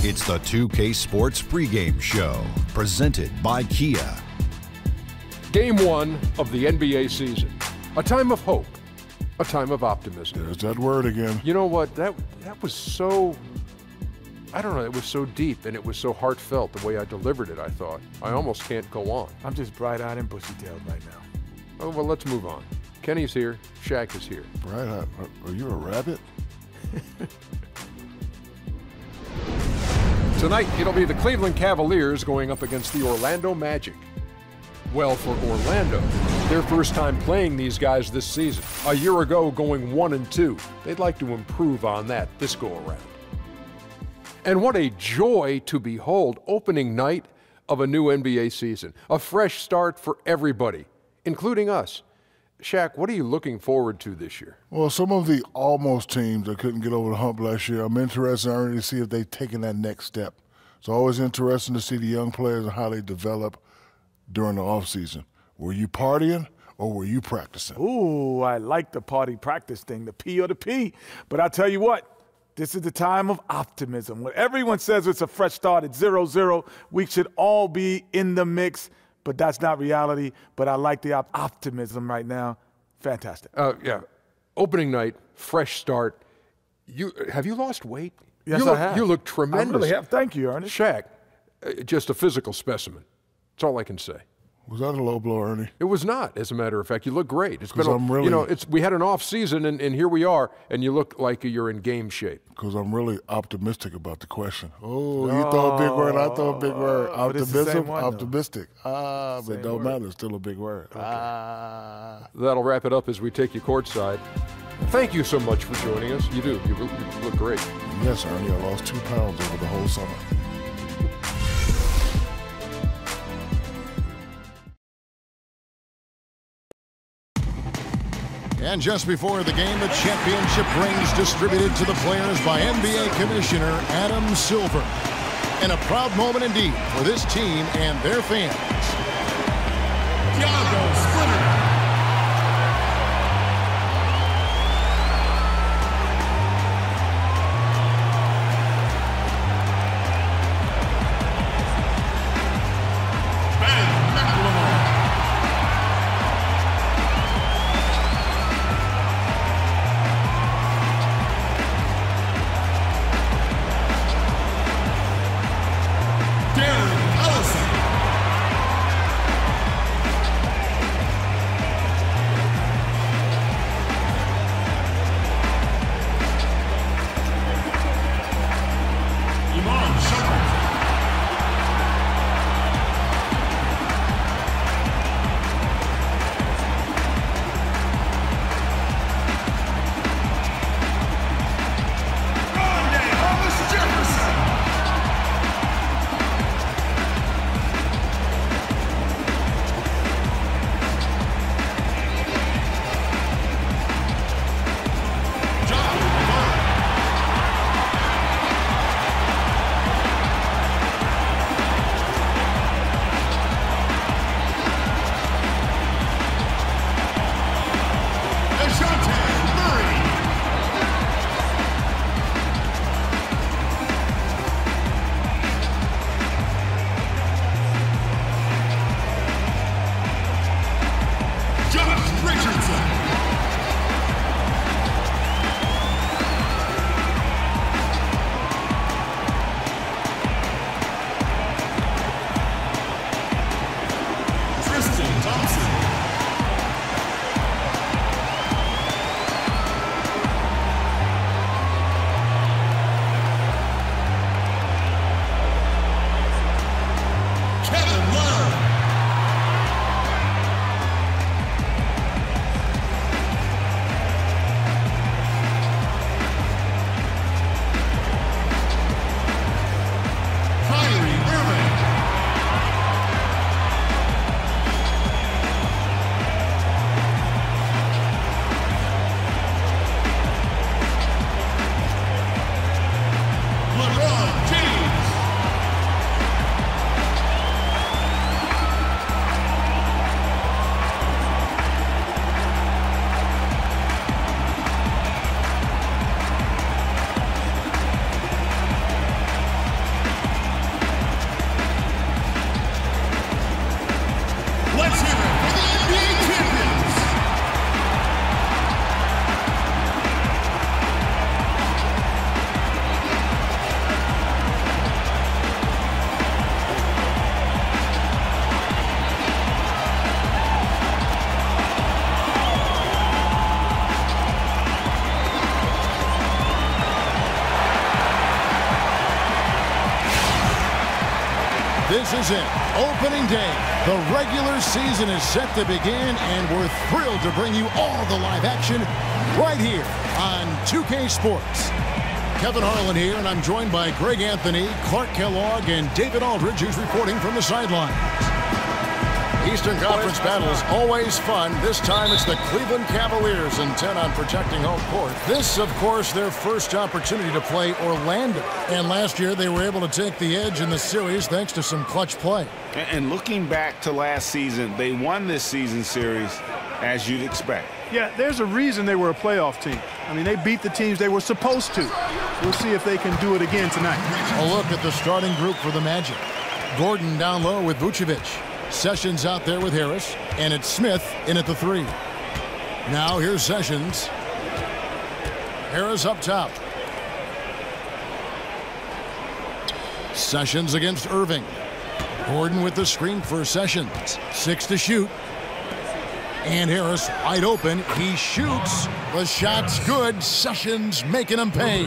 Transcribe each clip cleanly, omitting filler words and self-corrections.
It's the 2K Sports pregame show, presented by Kia. Game 1 of the NBA season. A time of hope, a time of optimism. There's that word again. You know what? That was so, I don't know, it was so deep and it was so heartfelt the way I delivered it, I thought. I almost can't go on. I'm just bright-eyed and bushy-tailed right now. Oh, well, let's move on. Kenny's here. Shaq is here. Bright-eyed? Are you a rabbit? Tonight, it'll be the Cleveland Cavaliers going up against the Orlando Magic. Well, for Orlando, their first time playing these guys this season. A year ago, going 1-2. They'd like to improve on that this go-around. And what a joy to behold opening night of a new NBA season. A fresh start for everybody, including us. Shaq, what are you looking forward to this year? Well, some of the almost teams that couldn't get over the hump last year, I'm interested already to see if they've taken that next step. It's always interesting to see the young players and how they develop during the offseason. Were you partying or were you practicing? Ooh, I like the party practice thing, the P or the P. But I'll tell you what, this is the time of optimism. When everyone says it's a fresh start at 0-0, we should all be in the mix. But that's not reality. But I like the optimism right now. Fantastic. Yeah. Opening night, fresh start. Have you lost weight? Yes, I have. You look tremendous. I really have. Thank you, Ernest. Shaq, just a physical specimen. That's all I can say. Was that a low blow, Ernie? It was not, as a matter of fact. You look great. It's been, we had an off season, and here we are, and you look like you're in game shape. Because I'm really optimistic about the question. Oh, you throw a big word, I throw a big word. Optimism, optimistic. But it don't matter. It's still a big word. Okay. That'll wrap it up as we take you courtside. Thank you so much for joining us. You do. You look great. Yes, Ernie. I lost 2 pounds over the whole summer. And just before the game, the championship rings distributed to the players by NBA Commissioner Adam Silver. And a proud moment indeed for this team and their fans. Thiago Splitter. This is it. Opening day. The regular season is set to begin, and we're thrilled to bring you all the live action right here on 2K Sports. Kevin Harlan here, and I'm joined by Greg Anthony, Clark Kellogg, and David Aldridge, who's reporting from the sidelines. Eastern Conference battles always fun. This time it's the Cleveland Cavaliers intent on protecting home court. This, of course, their first opportunity to play Orlando. And last year they were able to take the edge in the series thanks to some clutch play. And looking back to last season, they won this season series as you'd expect. Yeah, there's a reason they were a playoff team. I mean, they beat the teams they were supposed to. We'll see if they can do it again tonight. A look at the starting group for the Magic. Gordon down low with Vucevic. Sessions out there with Harris, and it's Smith in at the 3. Now here's Sessions. Harris up top. Sessions against Irving. Gordon with the screen for Sessions. 6 to shoot. And Harris wide open. He shoots. The shot's good. Sessions making him pay.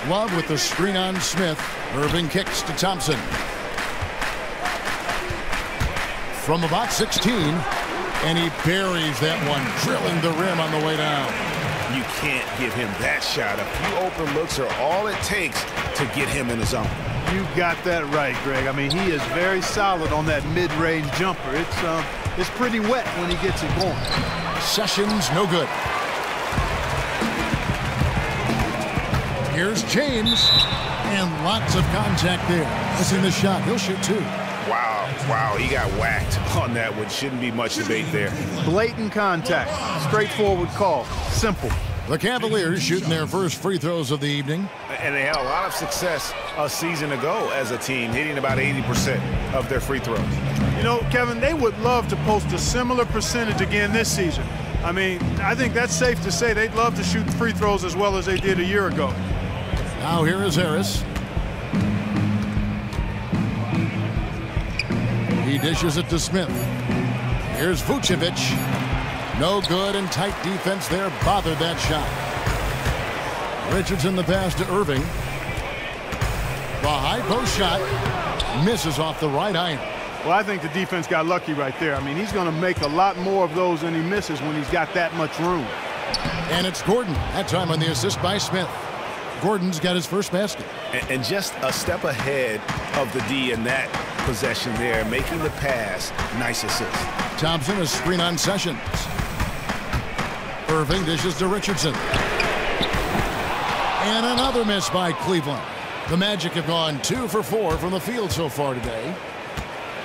Love with the screen on Smith. Irving kicks to Thompson. From about 16, and he buries that one, drilling the rim on the way down. You can't give him that shot. A few open looks are all it takes to get him in the zone. You got that right, Greg. I mean, he is very solid on that mid-range jumper. It's pretty wet when he gets it going. Sessions, no good. Here's James, and lots of contact there. Missing the shot. He'll shoot 2. Wow, he got whacked on that one. Shouldn't be much debate there. Blatant contact. Straightforward call. Simple. The Cavaliers shooting their first free throws of the evening. And they had a lot of success a season ago as a team, hitting about 80% of their free throws. You know, Kevin, they would love to post a similar percentage again this season. I mean, I think that's safe to say they'd love to shoot free throws as well as they did a year ago. Now here is Harris. He dishes it to Smith. Here's Vucevic. No good, and tight defense there bothered that shot. Richardson the pass to Irving. The high post shot misses off the right iron. Well, I think the defense got lucky right there. I mean, he's going to make a lot more of those than he misses when he's got that much room. And it's Gordon, that time on the assist by Smith. Gordon's got his first basket. And just a step ahead of the D in that possession there, making the pass. Nice assist. Thompson, a screen on Sessions. Irving dishes to Richardson. And another miss by Cleveland. The Magic have gone 2 for 4 from the field so far today.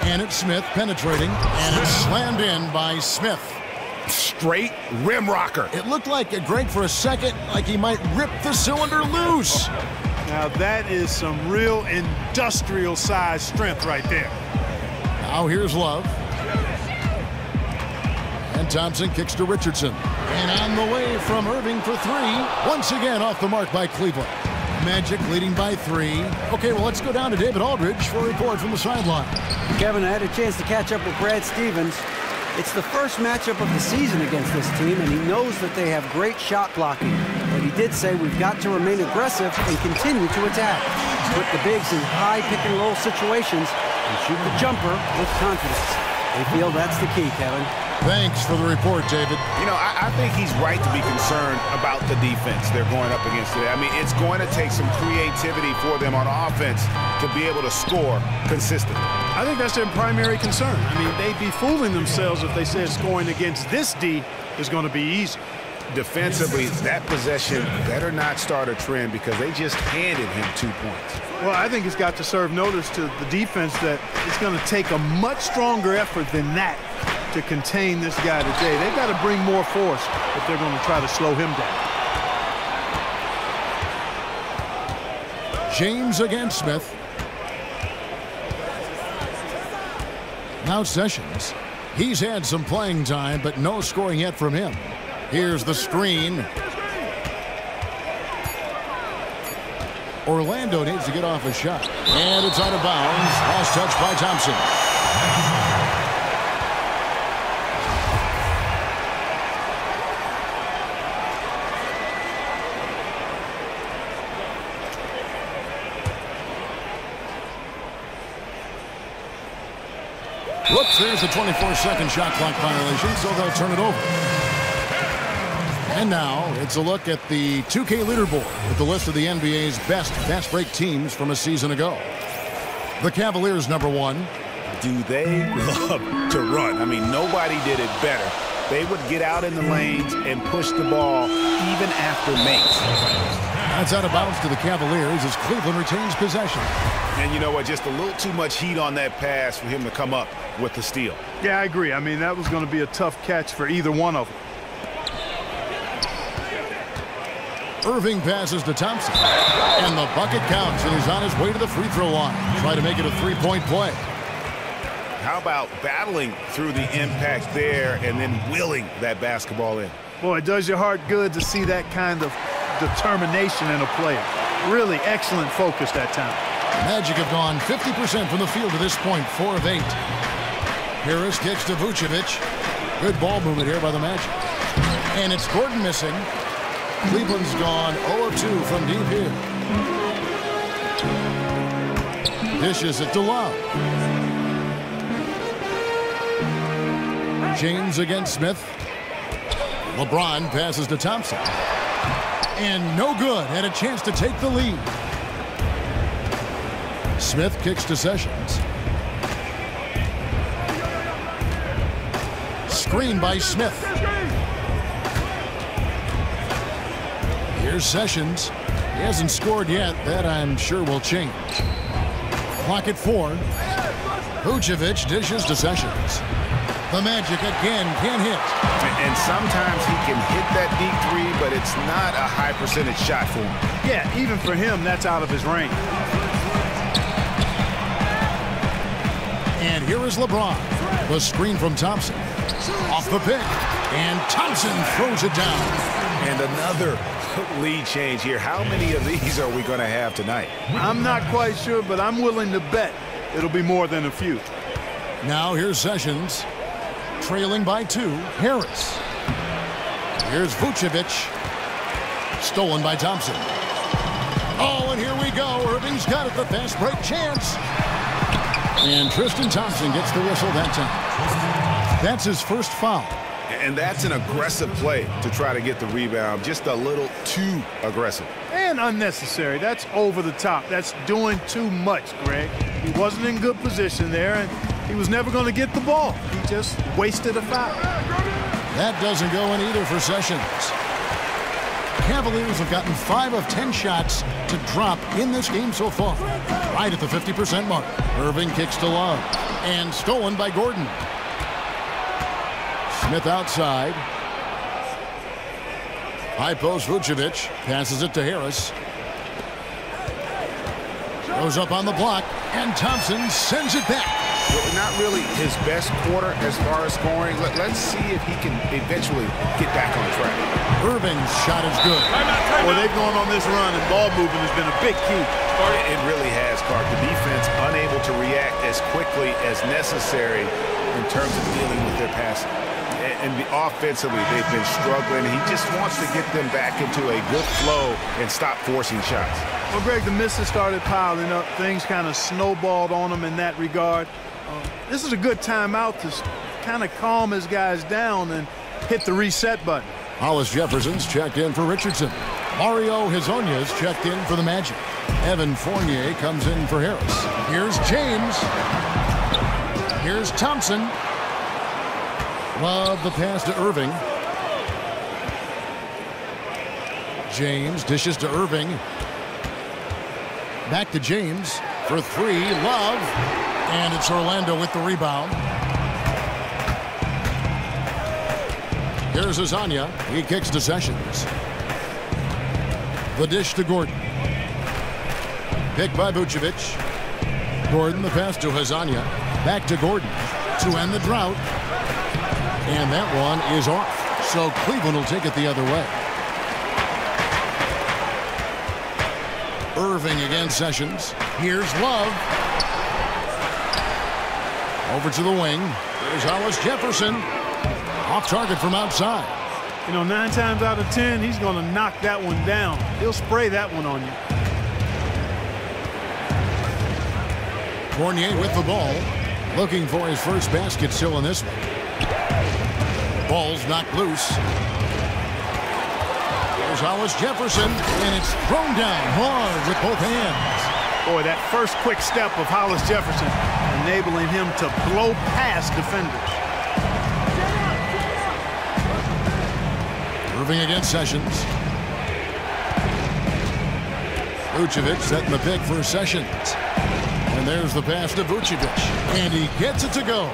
And it's Smith penetrating, and it's slammed in by Smith. Straight rim rocker. It looked like, Greg, for a second, like he might rip the cylinder loose. Now that is some real industrial size strength right there. Now here's Love. And Thompson kicks to Richardson. And on the way from Irving for 3. Once again off the mark by Cleveland. Magic leading by 3. Okay, well, let's go down to David Aldridge for a report from the sideline. Kevin, I had a chance to catch up with Brad Stevens. It's the first matchup of the season against this team, and he knows that they have great shot blocking. But he did say we've got to remain aggressive and continue to attack. Put the bigs in high pick-and-roll situations and shoot the jumper with confidence. They feel that's the key, Kevin. Thanks for the report, David. You know, I think he's right to be concerned about the defense they're going up against today. I mean, it's going to take some creativity for them on offense to be able to score consistently. I think that's their primary concern. I mean, they'd be fooling themselves if they said scoring against this D is going to be easy. Defensively, that possession better not start a trend because they just handed him 2 points. Well, I think it's got to serve notice to the defense that it's going to take a much stronger effort than that to contain this guy today. They've got to bring more force if they're going to try to slow him down. James against Smith. Now Sessions. He's had some playing time, but no scoring yet from him. Here's the screen. Orlando needs to get off a shot. And it's out of bounds. Last touch by Thompson. Whoops, there's the 24-second shot clock violation, so they'll turn it over. And now it's a look at the 2K leaderboard with the list of the NBA's best fast break teams from a season ago. The Cavaliers, #1. Do they love to run? I mean, nobody did it better. They would get out in the lanes and push the ball even after makes. That's out of bounds to the Cavaliers as Cleveland retains possession. And you know what? Just a little too much heat on that pass for him to come up with the steal. Yeah, I agree. I mean, that was going to be a tough catch for either one of them. Irving passes to Thompson. And the bucket counts, and he's on his way to the free throw line. Try to make it a three-point play. How about battling through the impact there and then willing that basketball in? Boy, it does your heart good to see that kind of determination in a player. Really excellent focus that time. Magic have gone 50% from the field to this point, 4 of 8. Harris kicks to Vucevic. Good ball movement here by the Magic. And it's Gordon missing. Cleveland's gone 0 of 2 from deep here. Dishes it to Love. James against Smith. LeBron passes to Thompson. And no good. Had a chance to take the lead. Smith kicks to Sessions. Screen by Smith. Here's Sessions. He hasn't scored yet. That I'm sure will change. Clock at 4. Vucevic dishes to Sessions. The Magic again can't hit. And sometimes he can hit that deep three, but it's not a high percentage shot for him. Yeah, even for him, that's out of his range. And here is LeBron. The screen from Thompson. Off the pick. And Thompson throws it down. And another lead change here. How many of these are we going to have tonight? I'm not quite sure, but I'm willing to bet it'll be more than a few. Now here's Sessions. Trailing by 2, Harris. Here's Vucevic. Stolen by Thompson. Oh, and here we go. Irving's got it, the fast break chance. And Tristan Thompson gets the whistle that time. That's his first foul. And that's an aggressive play to try to get the rebound. Just a little too aggressive. And unnecessary. That's over the top. That's doing too much, Greg. He wasn't in good position there, and he was never going to get the ball. He just wasted a foul. That doesn't go in either for Sessions. Cavaliers have gotten 5 of 10 shots to drop in this game so far. Right at the 50% mark. Irving kicks to Love. And stolen by Gordon. Smith outside. High post Vucevic. Passes it to Harris. Goes up on the block. And Thompson sends it back. Not really his best quarter as far as scoring. Let's see if he can eventually get back on track. Irving's shot is good. Well, they've gone on this run, and ball movement has been a big key. It really has, Clark. The defense unable to react as quickly as necessary in terms of dealing with their passing. And offensively, they've been struggling. He just wants to get them back into a good flow and stop forcing shots. Well, Greg, the misses started piling up. Things kind of snowballed on him in that regard. This is a good timeout to kind of calm his guys down and hit the reset button. Hollis Jefferson's checked in for Richardson. Mario Hezonja's checked in for the Magic. Evan Fournier comes in for Harris. Here's James. Here's Thompson. Love the pass to Irving. James dishes to Irving. Back to James for 3. Love. And it's Orlando with the rebound. Here's Hezonja. He kicks to Sessions. The dish to Gordon. Picked by Vucevic. Gordon, the pass to Hezonja. Back to Gordon to end the drought. And that one is off. So Cleveland will take it the other way. Irving against Sessions. Here's Love. Over to the wing. Here's Hollis Jefferson. Off target from outside. You know, 9 times out of 10, he's going to knock that one down. He'll spray that one on you. Fournier with the ball. Looking for his first basket still in this one. Ball's knocked loose. Here's Hollis Jefferson, and it's thrown down hard with both hands. Boy, that first quick step of Hollis Jefferson enabling him to blow past defenders. Irving against Sessions. Vucevic setting the pick for Sessions. And there's the pass to Vucevic. And he gets it to go.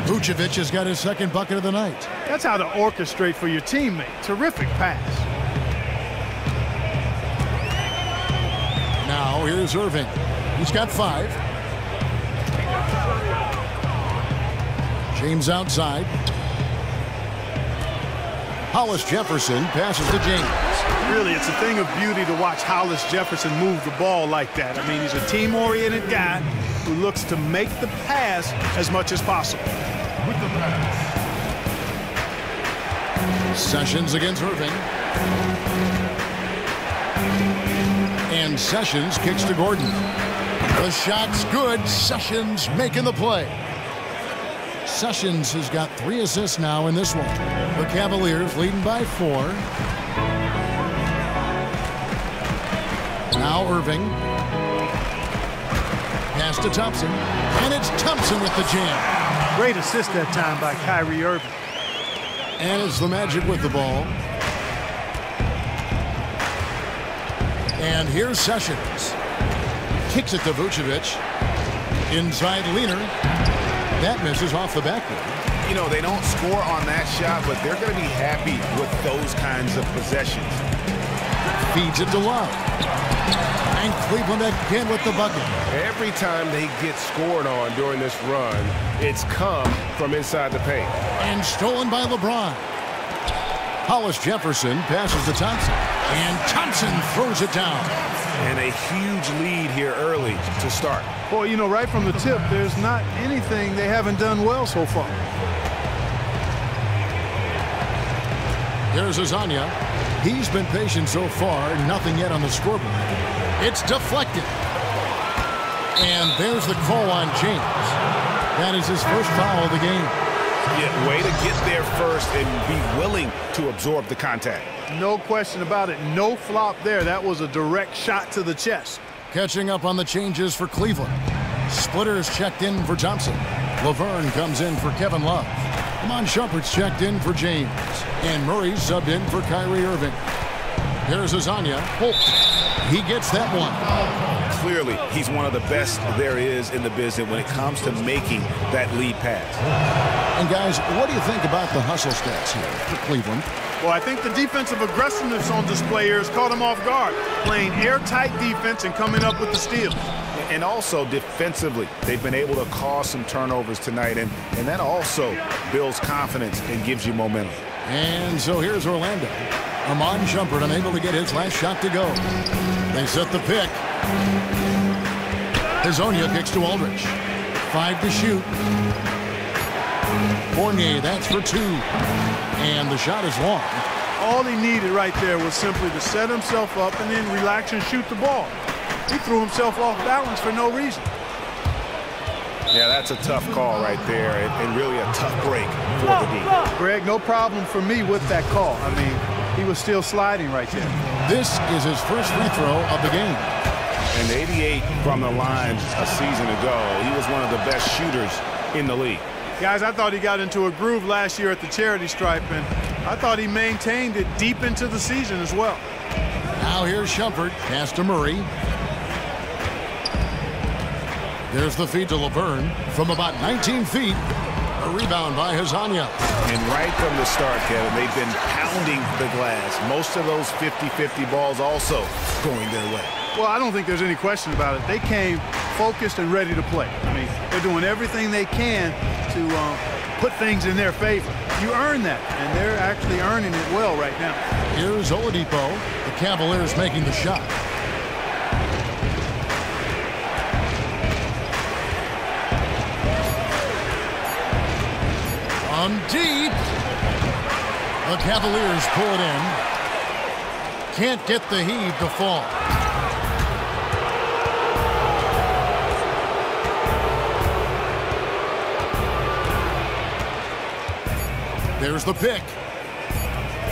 Vucevic has got his second bucket of the night. That's how to orchestrate for your teammate. Terrific pass. Now here's Irving. He's got 5. James outside. Hollis Jefferson passes to James. Really, it's a thing of beauty to watch Hollis Jefferson move the ball like that. I mean, he's a team-oriented guy who looks to make the pass as much as possible. With the pass. Sessions against Irving. And Sessions kicks to Gordon. The shot's good. Sessions making the play. Sessions has got 3 assists now in this one. The Cavaliers leading by 4. Now Irving. Pass to Thompson. And it's Thompson with the jam. Great assist that time by Kyrie Irving. And it's the Magic with the ball. And here's Sessions. Kicks it to Vucevic. Inside Leaner. That misses off the backboard. You know, they don't score on that shot, but they're going to be happy with those kinds of possessions. Feeds it to Love. And Cleveland again with the bucket. Every time they get scored on during this run, it's come from inside the paint. And stolen by LeBron. Hollis Jefferson passes to Thompson. And Thompson throws it down. And a huge lead here early to start. Boy, you know, right from the tip, there's not anything they haven't done well so far. There's Azania. He's been patient so far. Nothing yet on the scoreboard. It's deflected. And there's the call on James. That is his first foul of the game. Yeah, way to get there first and be willing to absorb the contact. No question about it. No flop there. That was a direct shot to the chest. Catching up on the changes for Cleveland. Splitters checked in for Thompson. Laverne comes in for Kevin Love. Iman Shumpert's checked in for James. And Murray subbed in for Kyrie Irving. Here's Azania. Oh, he gets that one. Clearly, he's one of the best there is in the business when it comes to making that lead pass. And guys, what do you think about the hustle stats here for Cleveland? Well, I think the defensive aggressiveness on display here has caught him off guard. Playing airtight defense and coming up with the steals. And also defensively, they've been able to cause some turnovers tonight, and that also builds confidence and gives you momentum. And so here's Orlando. Iman Shumpert unable to get his last shot to go. They set the pick. Hezonja kicks to Aldridge. 5 to shoot. Fournier, that's for 2. And the shot is long. All he needed right there was simply to set himself up and then relax and shoot the ball. He threw himself off balance for no reason. Yeah, that's a tough call right there, and really a tough break for the D. Greg, no problem for me with that call. I mean, he was still sliding right there. This is his first free throw of the game. And 88 from the line a season ago. He was one of the best shooters in the league. Guys, I thought he got into a groove last year at the charity stripe, and I thought he maintained it deep into the season as well. Now here's Shumpert, pass to Murray. There's the feed to Laverne from about 19 feet. A rebound by Hezonja. And right from the start, Kevin, they've been pounding the glass. Most of those 50-50 balls also going their way. Well, I don't think there's any question about it. They came focused and ready to play. I mean, they're doing everything they can to put things in their favor. You earn that, and they're actually earning it well right now. Here's Oladipo. The Cavaliers making the shot. On deep. The Cavaliers pull it in. Can't get the heave to fall. There's the pick.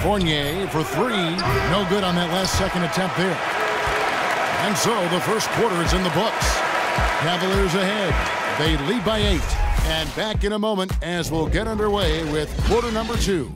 Fournier for three. No good on that last second attempt there. And so the first quarter is in the books. Cavaliers ahead. They lead by 8. And back in a moment as we'll get underway with quarter number 2.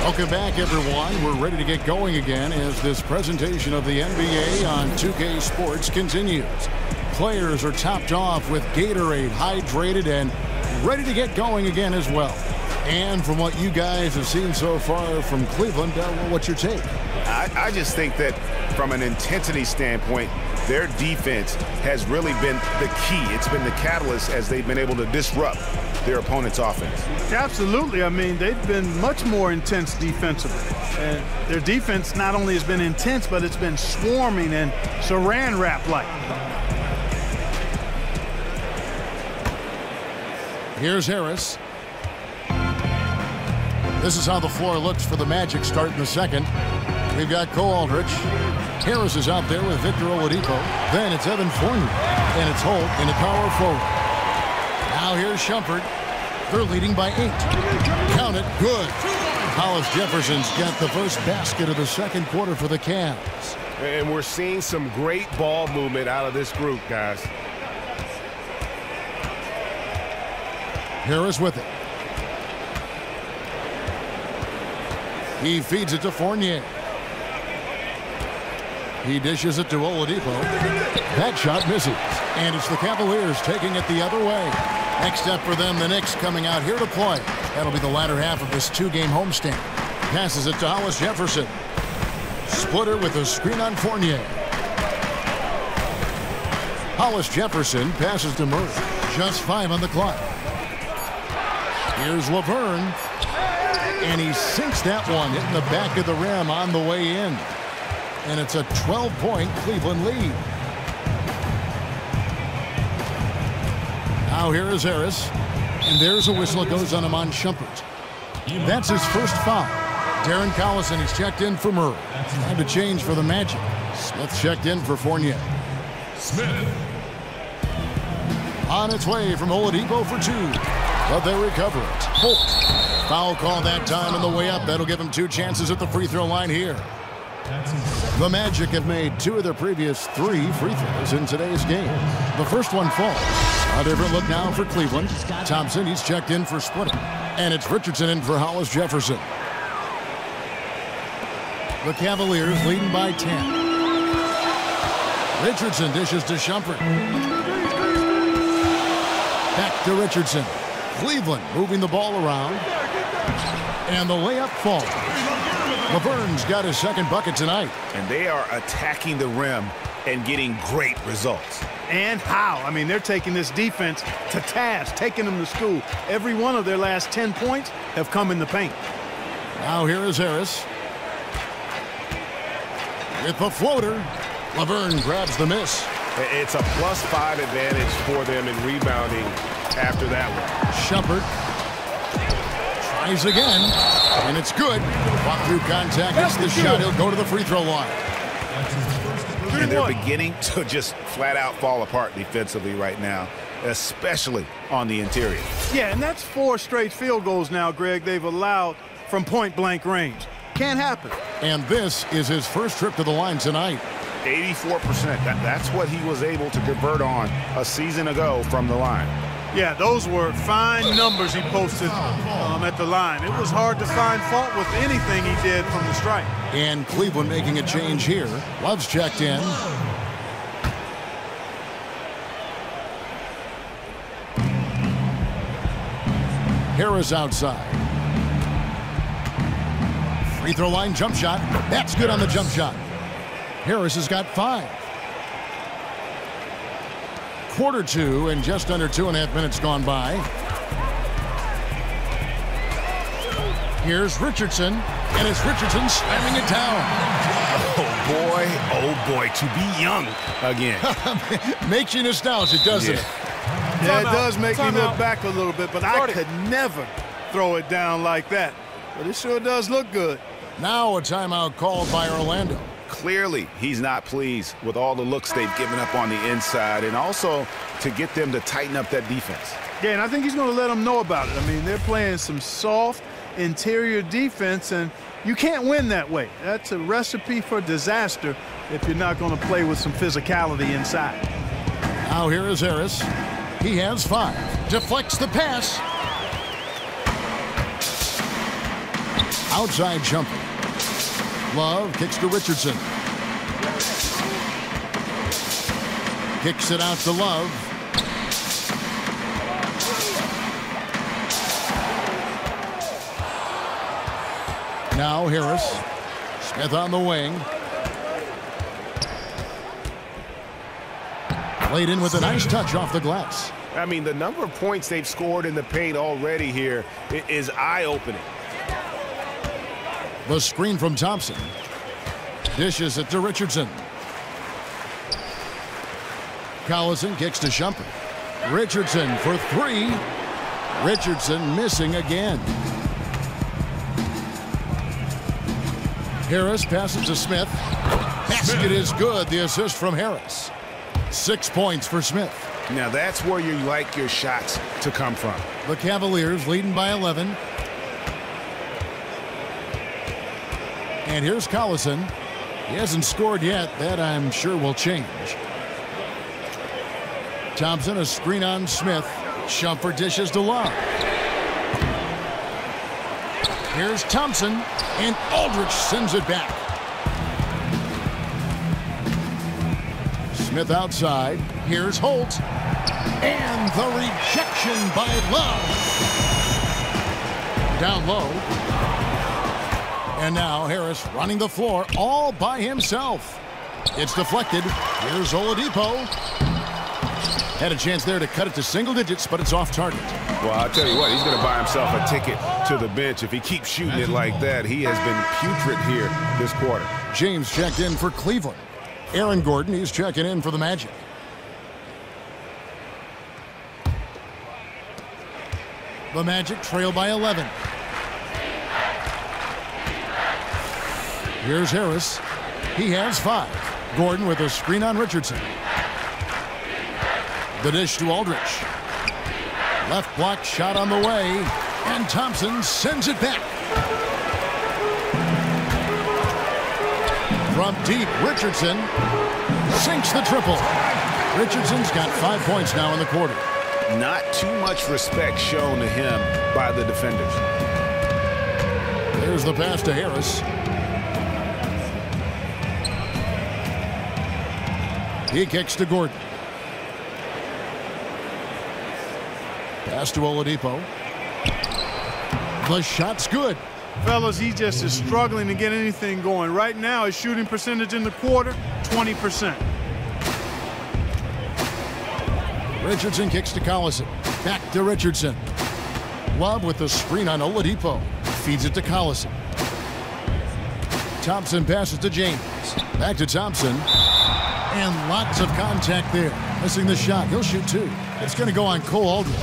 Welcome back, everyone. We're ready to get going again as this presentation of the NBA on 2K Sports continues. Players are topped off with Gatorade, hydrated, and ready to get going again as well. And from what you guys have seen so far from Cleveland, what's your take? I just think that from an intensity standpoint, their defense has really been the key. It's been the catalyst as they've been able to disrupt their opponent's offense. Absolutely. I mean, they've been much more intense defensively. And their defense not only has been intense, but it's been swarming and saran wrap-like. Here's Harris. This is how the floor looks for the Magic start in the second. We've got Cole Aldrich. Harris is out there with Victor Oladipo. Then it's Evan Fournier. And it's Holt in the power forward. Now here's Shumpert. They're leading by 8. Count it. Good. Hollis Jefferson's got the first basket of the second quarter for the Cavs. And we're seeing some great ball movement out of this group, guys. Harris with it. He feeds it to Fournier. He dishes it to Oladipo. That shot misses. And it's the Cavaliers taking it the other way. Next up for them, the Knicks coming out here to play. That'll be the latter half of this 2-game homestand. Passes it to Hollis Jefferson. Splitter with a screen on Fournier. Hollis Jefferson passes to Murray. Just 5 on the clock. Here's Laverne. And he sinks that one, hitting the back of the rim on the way in. And it's a 12-point Cleveland lead. Now here is Harris. And there's a whistle that goes on Iman Shumpert. That's his first foul. Darren Collison is checked in for Murray. Time to change for the Magic. Smith checked in for Fournier. Smith. On its way from Oladipo for 2. But they recover it. Holt. Foul call that time on the way up. That'll give him 2 chances at the free throw line here. The Magic have made 2 of their previous 3 free throws in today's game. The first one falls. A different look now for Cleveland. Thompson, he's checked in for Splitter. And it's Richardson in for Hollis Jefferson. The Cavaliers leading by 10. Richardson dishes to Shumpert. Back to Richardson. Cleveland moving the ball around. And the layup falls. Laverne's got his second bucket tonight. And they are attacking the rim and getting great results. And how? I mean, they're taking this defense to task, taking them to school. Every one of their last 10 points have come in the paint. Now here is Harris. With the floater, Laverne grabs the miss. It's a +5 advantage for them in rebounding after that one. Shumpert tries again, and it's good. Walk through contact, gets the shot. He'll go to the free throw line. And they're beginning to just flat out fall apart defensively right now, especially on the interior. Yeah, and that's 4 straight field goals now, Greg, they've allowed from point-blank range. Can't happen. And this is his first trip to the line tonight. 84%. That's what he was able to convert on a season ago from the line. Yeah, those were fine numbers he posted at the line. It was hard to find fault with anything he did from the stripe. And Cleveland making a change here. Love's checked in. Harris outside. Free throw line jump shot. That's good on the jump shot. Harris has got 5. Quarter 2 and just under 2.5 minutes gone by. Here's Richardson, and it's Richardson slamming it down. Oh boy, to be young again. Makes you nostalgic, doesn't it? Yeah, it does make me look back a little bit, but I could never throw it down like that. But it sure does look good. Now a timeout called by Orlando. Clearly, he's not pleased with all the looks they've given up on the inside, and also to get them to tighten up that defense. Yeah, and I think he's going to let them know about it. I mean, they're playing some soft interior defense, and you can't win that way. That's a recipe for disaster if you're not going to play with some physicality inside. Now here is Harris. He has 5. Deflects the pass. Outside jumper. Love kicks to Richardson. Kicks it out to Love. Now Harris. Smith on the wing. Laid in with a nice touch off the glass. I mean, the number of points they've scored in the paint already here is eye-opening. The screen from Thompson. Dishes it to Richardson. Collison kicks to Shumpert. Richardson for 3. Richardson missing again. Harris passes to Smith. Basket is good. The assist from Harris. 6 points for Smith. Now that's where you like your shots to come from. The Cavaliers leading by 11. And here's Collison. He hasn't scored yet. That, I'm sure, will change. Thompson, a screen on Smith. Shumpert dishes to Love. Here's Thompson, and Aldridge sends it back. Smith outside. Here's Holt. And the rejection by Love. Down low. And now Harris running the floor all by himself. It's deflected. Here's Oladipo. Had a chance there to cut it to single digits, but it's off target. Well, I'll tell you what, he's going to buy himself a ticket to the bench. If he keeps shooting it like that, he has been putrid here this quarter. James checked in for Cleveland. Aaron Gordon, he's checking in for the Magic. The Magic trail by 11. Here's Harris. He has 5. Gordon with a screen on Richardson. The dish to Aldridge. Left block shot on the way. And Thompson sends it back. From deep, Richardson sinks the triple. Richardson's got 5 points now in the quarter. Not too much respect shown to him by the defenders. There's the pass to Harris. He kicks to Gordon. Pass to Oladipo. The shot's good. Fellas, he just is struggling to get anything going. Right now, his shooting percentage in the quarter, 20%. Richardson kicks to Collison. Back to Richardson. Love with the screen on Oladipo. Feeds it to Collison. Thompson passes to James. Back to Thompson. And lots of contact there. Missing the shot. He'll shoot 2. It's going to go on Cole Aldridge.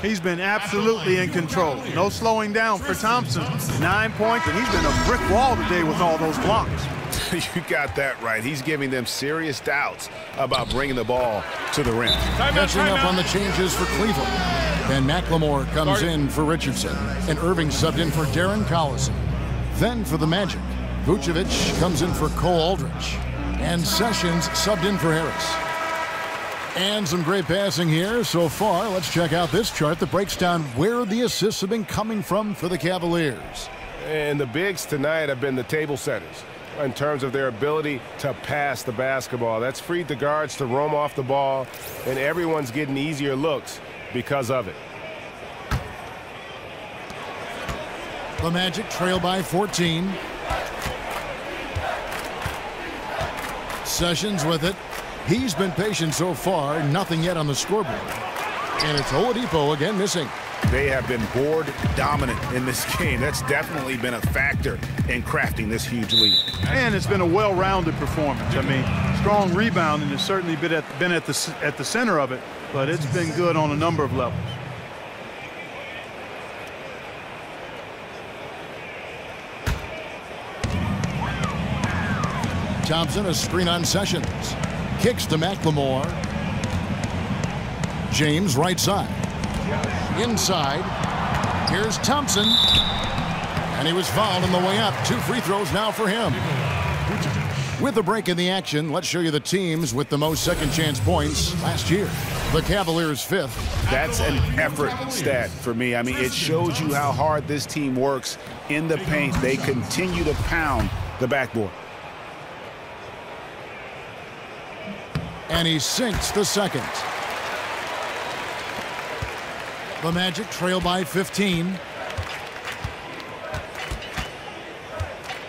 He's been absolutely in control. No slowing down for Thompson. 9 points, and he's been a brick wall today with all those blocks. You got that right. He's giving them serious doubts about bringing the ball to the rim. Catching up on the changes for Cleveland. And McLemore comes in for Richardson. And Irving subbed in for Darren Collison. Then for the Magic, Vucevic comes in for Cole Aldridge. And Sessions subbed in for Harris. And some great passing here so far. Let's check out this chart that breaks down where the assists have been coming from for the Cavaliers. And the bigs tonight have been the table setters in terms of their ability to pass the basketball. That's freed the guards to roam off the ball, and everyone's getting easier looks because of it. The Magic trail by 14. Sessions with it. He's been patient so far. Nothing yet on the scoreboard. And it's Oladipo again missing. They have been board dominant in this game. That's definitely been a factor in crafting this huge lead. And it's been a well-rounded performance. I mean, strong rebounding has certainly been at the center of it, but it's been good on a number of levels. Thompson, a screen on Sessions. Kicks to McLemore. James right side. Inside. Here's Thompson. And he was fouled on the way up. 2 free throws now for him. With a break in the action, let's show you the teams with the most second chance points last year. The Cavaliers 5th. That's an effort stat for me. I mean, it shows you how hard this team works in the paint. They continue to pound the backboard. And he sinks the second. The Magic trail by 15.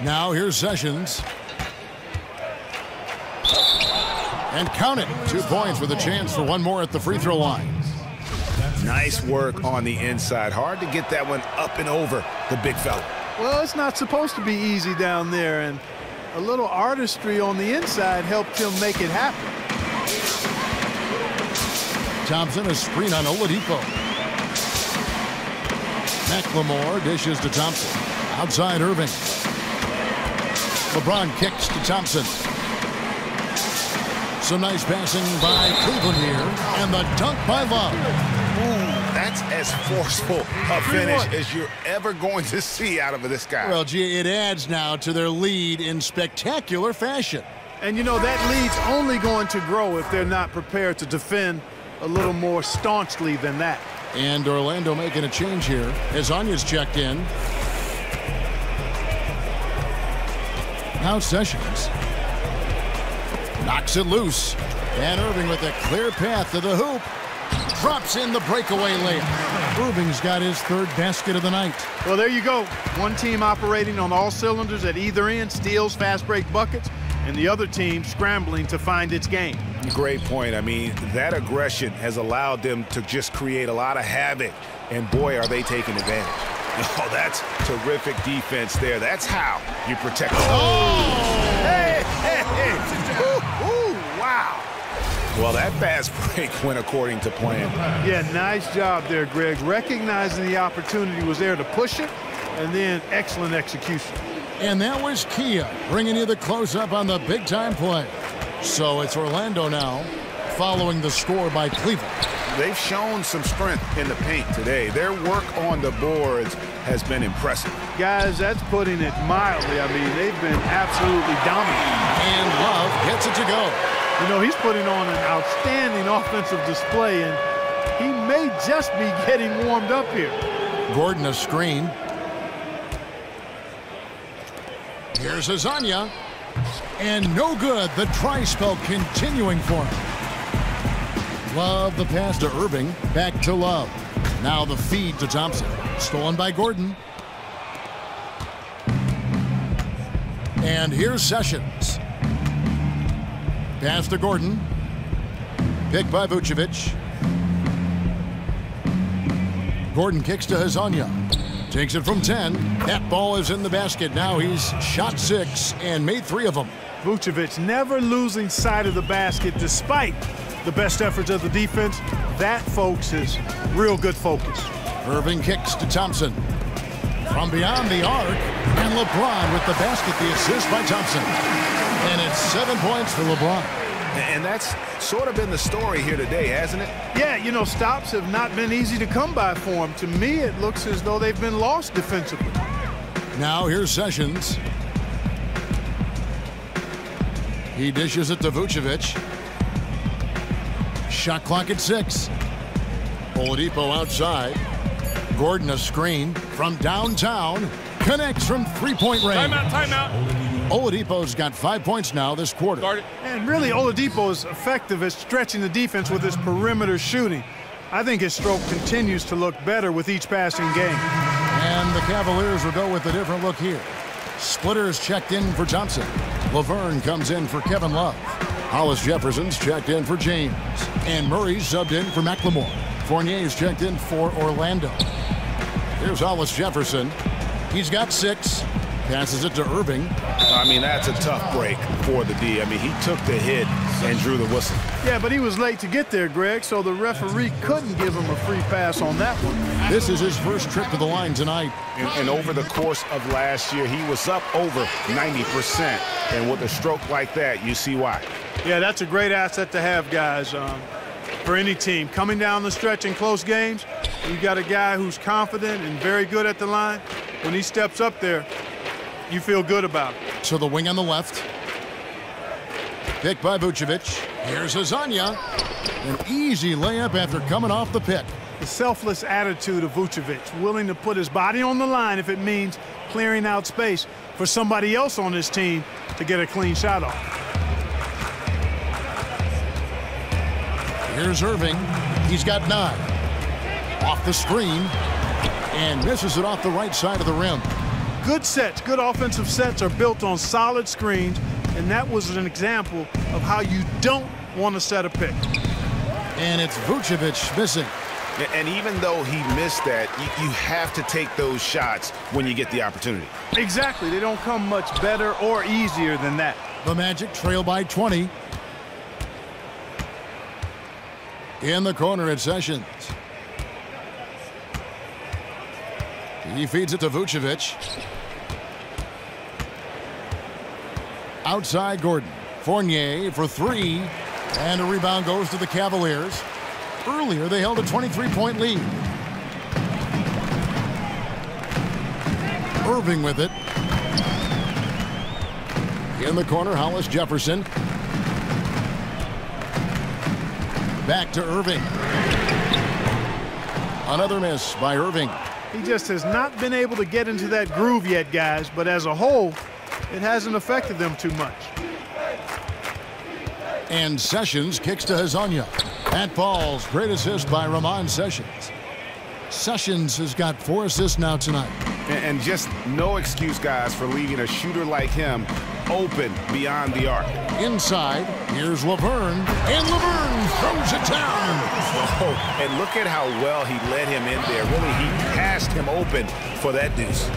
Now here's Sessions. And count it. 2 points with a chance for one more at the free throw line. Nice work on the inside. Hard to get that one up and over the big fella. Well, it's not supposed to be easy down there, and a little artistry on the inside helped him make it happen. Thompson, a screen on Oladipo. McLemore dishes to Thompson. Outside Irving. LeBron kicks to Thompson. Some nice passing by Cleveland here. And the dunk by Love. Ooh, that's as forceful a finish as you're ever going to see out of this guy. Well, gee, it adds now to their lead in spectacular fashion. And, you know, that lead's only going to grow if they're not prepared to defend a little more staunchly than that. And Orlando making a change here as Anya's checked in. Now Sessions knocks it loose. And Irving with a clear path to the hoop. Drops in the breakaway layup. Irving's got his 3rd basket of the night. Well, there you go. One team operating on all cylinders at either end, steals, fast break buckets, and the other team scrambling to find its game. Great point. I mean, that aggression has allowed them to just create a lot of havoc. And boy, are they taking advantage. Oh, that's terrific defense there. That's how you protect. Oh! Hey, hey, hey. Ooh, wow. Well, that fast break went according to plan. Yeah, nice job there, Greg. Recognizing the opportunity was there to push it, and then excellent execution. And that was Kia bringing you the close-up on the big-time play. So it's Orlando now, following the score by Cleveland. They've shown some strength in the paint today. Their work on the boards has been impressive. Guys, that's putting it mildly. I mean, they've been absolutely dominant. And Love gets it to go. You know, he's putting on an outstanding offensive display, and he may just be getting warmed up here. Gordon a screen. Here's Azania. And no good. The try spell continuing for him. Love the pass to Irving. Back to Love. Now the feed to Thompson. Stolen by Gordon. And here's Sessions. Pass to Gordon. Picked by Vucevic. Gordon kicks to Azania. Takes it from 10. That ball is in the basket. Now he's shot 6 and made 3 of them. Vucevic never losing sight of the basket despite the best efforts of the defense. That, folks, is real good focus. Irving kicks to Thompson. From beyond the arc. And LeBron with the basket, the assist by Thompson. And it's 7 points for LeBron. And that's sort of been the story here today, hasn't it? Yeah, you know, stops have not been easy to come by for him. To me, it looks as though they've been lost defensively. Now here's Sessions. He dishes it to Vucevic. Shot clock at 6. Oladipo outside. Gordon a screen from downtown. Connects from three-point range. Timeout. Oladipo's got 5 points now this quarter. And really, Oladipo is effective at stretching the defense with his perimeter shooting. I think his stroke continues to look better with each passing game. And the Cavaliers will go with a different look here. Splitters checked in for Thompson. Laverne comes in for Kevin Love. Hollis Jefferson's checked in for James. And Murray's subbed in for McLemore. Fournier is checked in for Orlando. Here's Hollis Jefferson. He's got 6. Passes it to Irving. I mean, that's a tough break for the D. I mean, he took the hit and drew the whistle. Yeah, but he was late to get there, Greg, so the referee couldn't give him a free pass on that one. This is his first trip to the line tonight. And over the course of last year, he was up over 90%. And with a stroke like that, you see why. Yeah, that's a great asset to have, guys, for any team. Coming down the stretch in close games, you got a guy who's confident and very good at the line. When he steps up there, you feel good about it. To the wing on the left. Picked by Vucevic. Here's Hezonja. An easy layup after coming off the pick. The selfless attitude of Vucevic, willing to put his body on the line if it means clearing out space for somebody else on his team to get a clean shot off. Here's Irving. He's got 9. Off the screen. And misses it off the right side of the rim. Good sets, good offensive sets are built on solid screens, and that was an example of how you don't want to set a pick. And it's Vucevic missing. And even though he missed that, you have to take those shots when you get the opportunity. Exactly. They don't come much better or easier than that. The Magic trail by 20. In the corner at Sessions. He feeds it to Vucevic. Outside Gordon. Fournier for 3. And a rebound goes to the Cavaliers. Earlier, they held a 23-point lead. Irving with it. In the corner, Hollis Jefferson. Back to Irving. Another miss by Irving. He just has not been able to get into that groove yet, guys, but as a whole, it hasn't affected them too much. And Sessions kicks to Hezonja. That falls. Great assist by Ramon Sessions. Sessions has got 4 assists now tonight. And just no excuse, guys, for leaving a shooter like him open beyond the arc. Inside, here's Laverne. And Laverne throws it down. Oh, and look at how well he led him in there. Really, he passed him open for that deuce.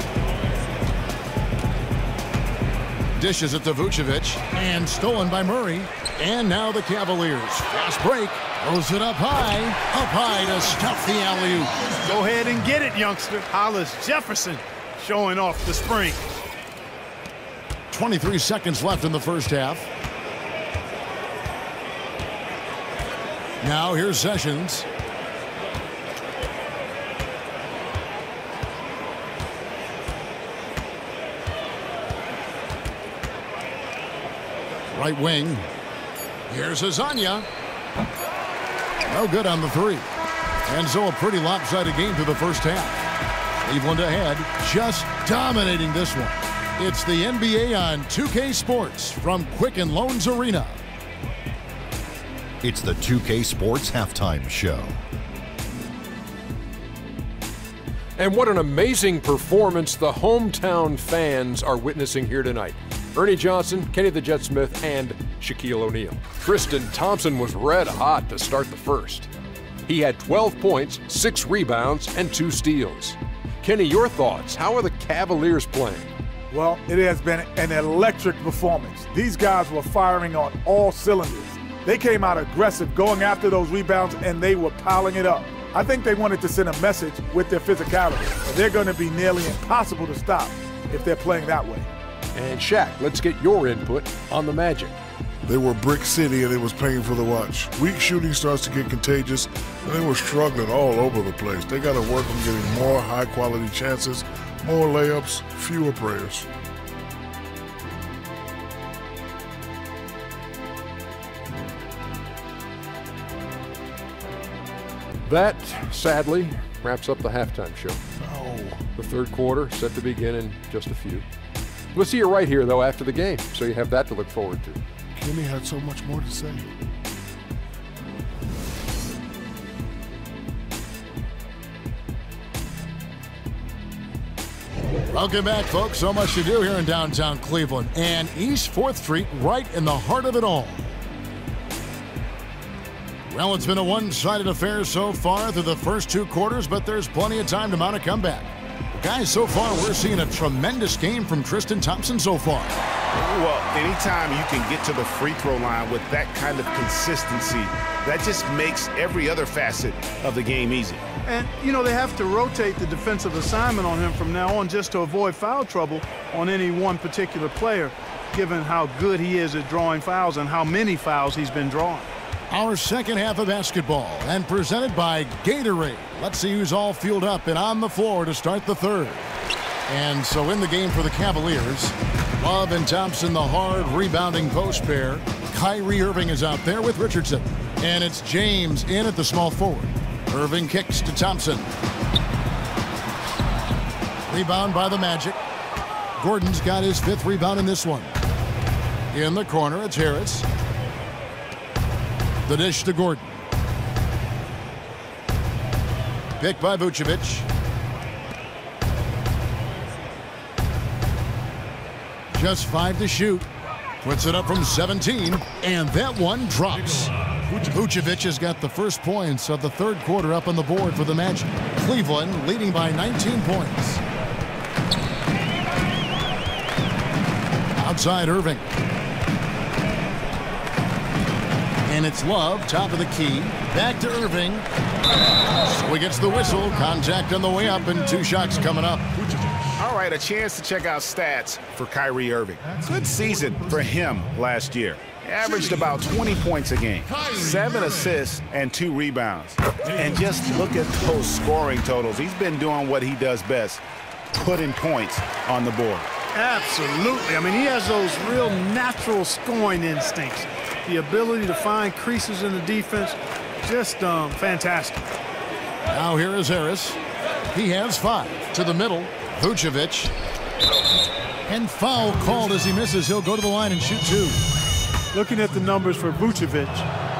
Dishes it to Vucevic. And stolen by Murray. And now the Cavaliers. Fast break. Throws it up high to stuff the alley-oop. Go ahead and get it, youngster. Hollis Jefferson showing off the spring. 23 seconds left in the first half. Now here's Sessions. Right wing. Here's Hezonja. No good on the 3. And so a pretty lopsided game through the first half. Cleveland ahead, just dominating this one. It's the NBA on 2K Sports from Quicken Loans Arena. It's the 2K Sports Halftime Show. And what an amazing performance the hometown fans are witnessing here tonight. Ernie Johnson, Kenny the Jet Smith, and Shaquille O'Neal. Tristan Thompson was red hot to start the first. He had 12 points, 6 rebounds, and 2 steals. Kenny, your thoughts? How are the Cavaliers playing? Well, it has been an electric performance. These guys were firing on all cylinders. They came out aggressive, going after those rebounds, and they were piling it up. I think they wanted to send a message with their physicality. They're going to be nearly impossible to stop if they're playing that way. And Shaq, let's get your input on the Magic. They were Brick City, and it was painful to watch. Weak shooting starts to get contagious, and they were struggling all over the place. They got to work on getting more high-quality chances, more layups, fewer prayers. That, sadly, wraps up the halftime show. The third quarter set to begin in just a few. We'll see you right here, though, after the game, so you have that to look forward to. Kenny had so much more to say. Welcome back, folks. So much to do here in downtown Cleveland and East 4th Street, right in the heart of it all. Well, it's been a one-sided affair so far through the first 2 quarters, but there's plenty of time to mount a comeback. Guys, so far we're seeing a tremendous game from Tristan Thompson so far. Well, anytime you can get to the free throw line with that kind of consistency, that just makes every other facet of the game easy. And, you know, they have to rotate the defensive assignment on him from now on just to avoid foul trouble on any one particular player, given how good he is at drawing fouls and how many fouls he's been drawing. Our second half of basketball, and presented by Gatorade. Let's see who's all fueled up and on the floor to start the third. And so in the game for the Cavaliers, Love and Thompson, the hard rebounding post pair. Kyrie Irving is out there with Richardson. And it's James in at the small forward. Irving kicks to Thompson. Rebound by the Magic. Gordon's got his 5th rebound in this one. In the corner, it's Harris. The dish to Gordon. Picked by Vucevic. Just 5 to shoot. Puts it up from 17, and that one drops. Vucevic has got the first points of the third quarter up on the board for the Magic. Cleveland leading by 19 points. Outside Irving. And it's Love, top of the key. Back to Irving. So he gets the whistle. Contact on the way up, and 2 shots coming up. All right, a chance to check out stats for Kyrie Irving. Good season for him last year. Averaged about 20 points a game, 7 assists, and 2 rebounds. And just look at those scoring totals. He's been doing what he does best, putting points on the board. Absolutely. I mean, he has those real natural scoring instincts. The ability to find creases in the defense, just fantastic. Now here is Harris. He has 5 to the middle. Vucevic. And foul called as he misses. He'll go to the line and shoot 2. Looking at the numbers for Vucevic,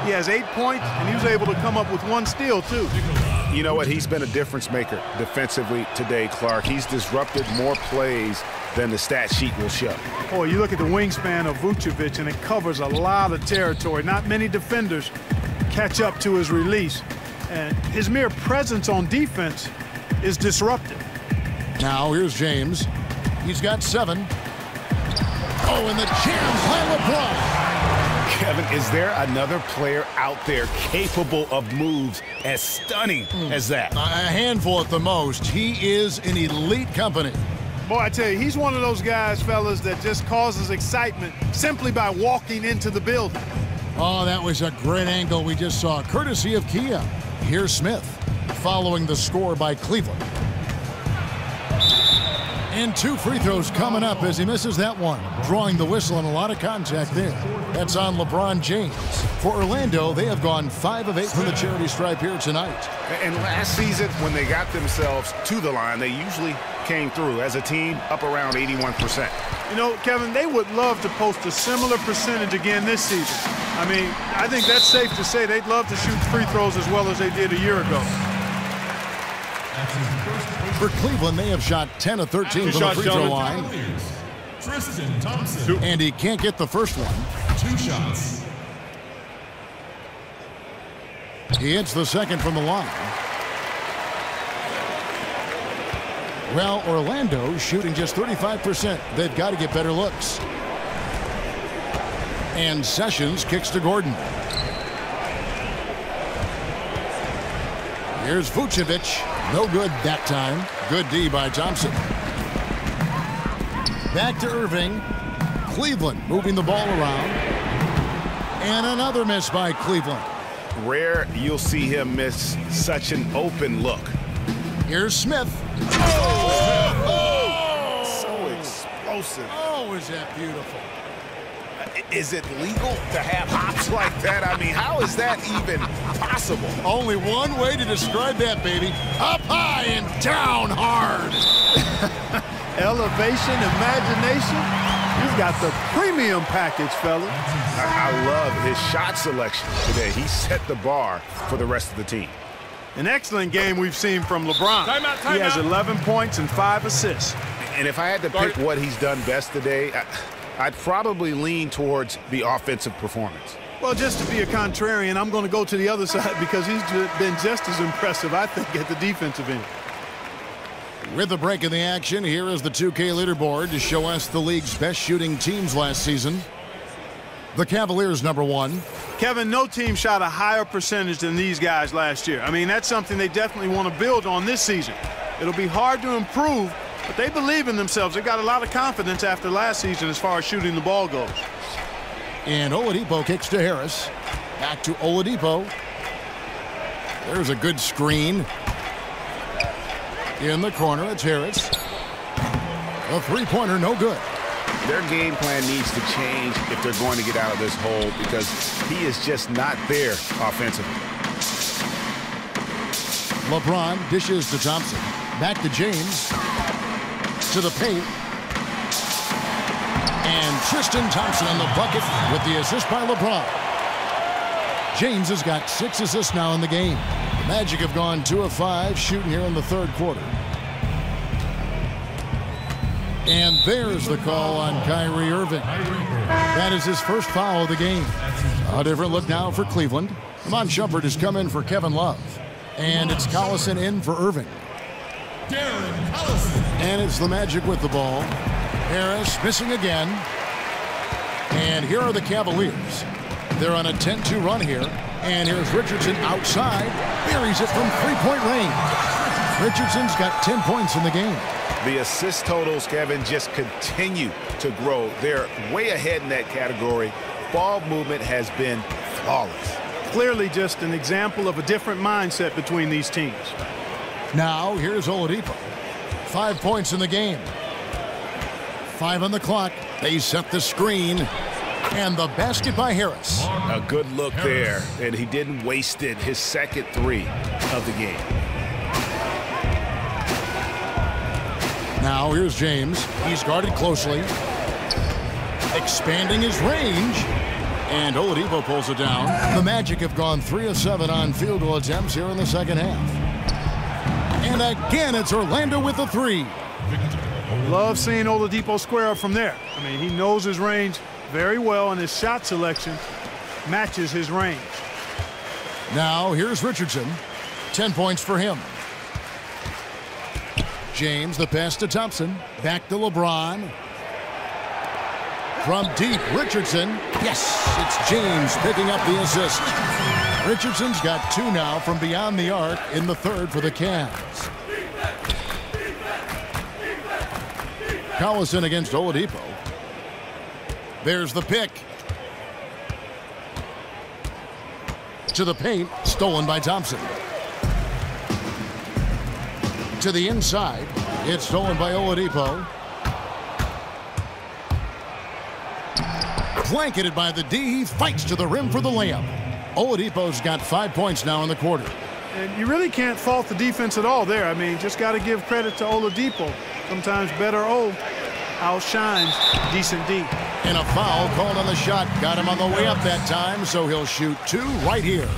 he has 8 points, and he was able to come up with 1 steal, too. You know what? He's been a difference maker defensively today, Clark. He's disrupted more plays than the stat sheet will show. Oh, you look at the wingspan of Vucevic, and it covers a lot of territory. Not many defenders catch up to his release. And his mere presence on defense is disruptive. Now here's James. He's got 7. Oh, and the jam by LeBron. Kevin, is there another player out there capable of moves as stunning as that? A handful at the most. He is in elite company. Boy, I tell you, he's one of those guys, fellas, that just causes excitement simply by walking into the building. Oh, that was a great angle we just saw, courtesy of Kia. Here's Smith, following the score by Cleveland. And 2 free throws coming up as he misses that one, drawing the whistle and a lot of contact there. That's on LeBron James. For Orlando, they have gone 5 of 8 from the charity stripe here tonight. And last season, when they got themselves to the line, they usually came through as a team up around 81%. You know, Kevin, they would love to post a similar percentage again this season. I mean, I think that's safe to say they'd love to shoot free throws as well as they did a year ago. For Cleveland, they have shot 10 of 13 from the free throw line. Tristan Thompson. And he can't get the first one. 2 shots. He hits the second from the line. Well, Orlando shooting just 35%. They've got to get better looks. And Sessions kicks to Gordon. Here's Vucevic. No good that time. Good D by Thompson. Back to Irving. Cleveland moving the ball around. And another miss by Cleveland. Rare you'll see him miss such an open look. Here's Smith. So explosive. Oh, is that beautiful. Is it legal to have hops like that? I mean, how is that even possible? Only one way to describe that, baby. Up high and down hard. Elevation, imagination. He's got the premium package, fella. I love his shot selection today. He set the bar for the rest of the team. An excellent game we've seen from LeBron. He has 11 points and 5 assists. And if I had to pick what he's done best today, I'd probably lean towards the offensive performance. Well, just to be a contrarian, I'm going to go to the other side because he's been just as impressive, I think, at the defensive end. With the break in the action, here is the 2K leaderboard to show us the league's best shooting teams last season. The Cavaliers, #1. Kevin, no team shot a higher percentage than these guys last year. I mean, that's something they definitely want to build on this season. It'll be hard to improve, but they believe in themselves. They've got a lot of confidence after last season as far as shooting the ball goes. And Oladipo kicks to Harris. Back to Oladipo. There's a good screen. In the corner, it's Harris. A three-pointer, no good. Their game plan needs to change if they're going to get out of this hole because he is just not there offensively. LeBron dishes to Thompson. Back to James. To the paint. And Tristan Thompson on the bucket with the assist by LeBron. James has got 6 assists now in the game. The Magic have gone 2 of 5 shooting here in the third quarter. And there's the call on Kyrie Irving. That is his first foul of the game. A different look now for Cleveland. Iman Shumpert has come in for Kevin Love. And it's Collison in for Irving. Darren Collison. And it's the Magic with the ball. Harris missing again. And here are the Cavaliers. They're on a 10-2 run here. And here's Richardson outside. Buries it from three-point range. Richardson's got 10 points in the game. The assist totals, Kevin, just continue to grow. They're way ahead in that category. Ball movement has been flawless. Clearly just an example of a different mindset between these teams. Now, here's Oladipo. 5 points in the game. 5 on the clock. They set the screen. And the basket by Harris. A good look there, and he didn't waste it. His second 3 of the game. Now, here's James. He's guarded closely. Expanding his range. And Oladipo pulls it down. The Magic have gone 3 of 7 on field goal attempts here in the second half. And again, it's Orlando with the 3. Love seeing Oladipo square up from there. I mean, he knows his range very well, and his shot selection matches his range. Now, here's Richardson. 10 points for him. James, the pass to Thompson. Back to LeBron. From deep, Richardson. Yes, it's James picking up the assist. Richardson's got 2 now from beyond the arc in the third for the Cavs. Collison against Oladipo. There's the pick. To the paint, stolen by Thompson. To the inside, it's stolen by Oladipo. Blanketed by the D, he fights to the rim for the layup. Oladipo's got 5 points now in the quarter. And you really can't fault the defense at all there. I mean, just got to give credit to Oladipo. Sometimes better O outshines decent D. And a foul called on the shot. Got him on the way up that time, so he'll shoot 2 right here.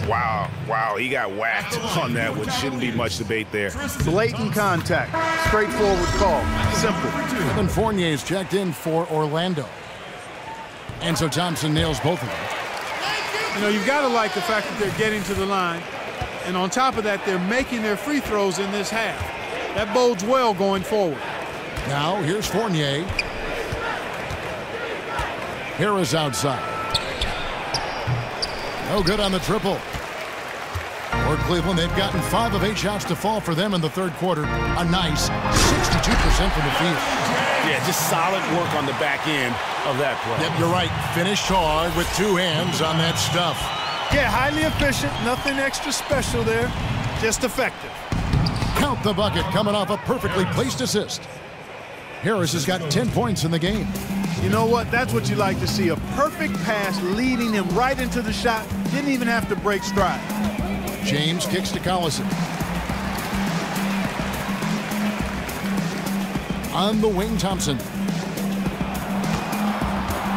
Wow, he got whacked on that one. Shouldn't be much debate there. Blatant contact. Straightforward call. Simple. Evan Fournier's checked in for Orlando. And so Thompson nails both of them. You know, you've got to like the fact that they're getting to the line. And on top of that, they're making their free throws in this half. That bodes well going forward. Now, here's Fournier. Harris outside. No good on the triple. For Cleveland, they've gotten 5 of 8 shots to fall for them in the third quarter. A nice 62% from the field. Yeah, just solid work on the back end of that play. Yep, you're right. Finished hard with 2 hands on that stuff. Yeah, highly efficient. Nothing extra special there. Just effective. Count the bucket coming off a perfectly placed assist. Harris has got 10 points in the game. You know what? That's what you like to see. A perfect pass leading him right into the shot. Didn't even have to break stride. James kicks to Collison. On the wing, Thompson.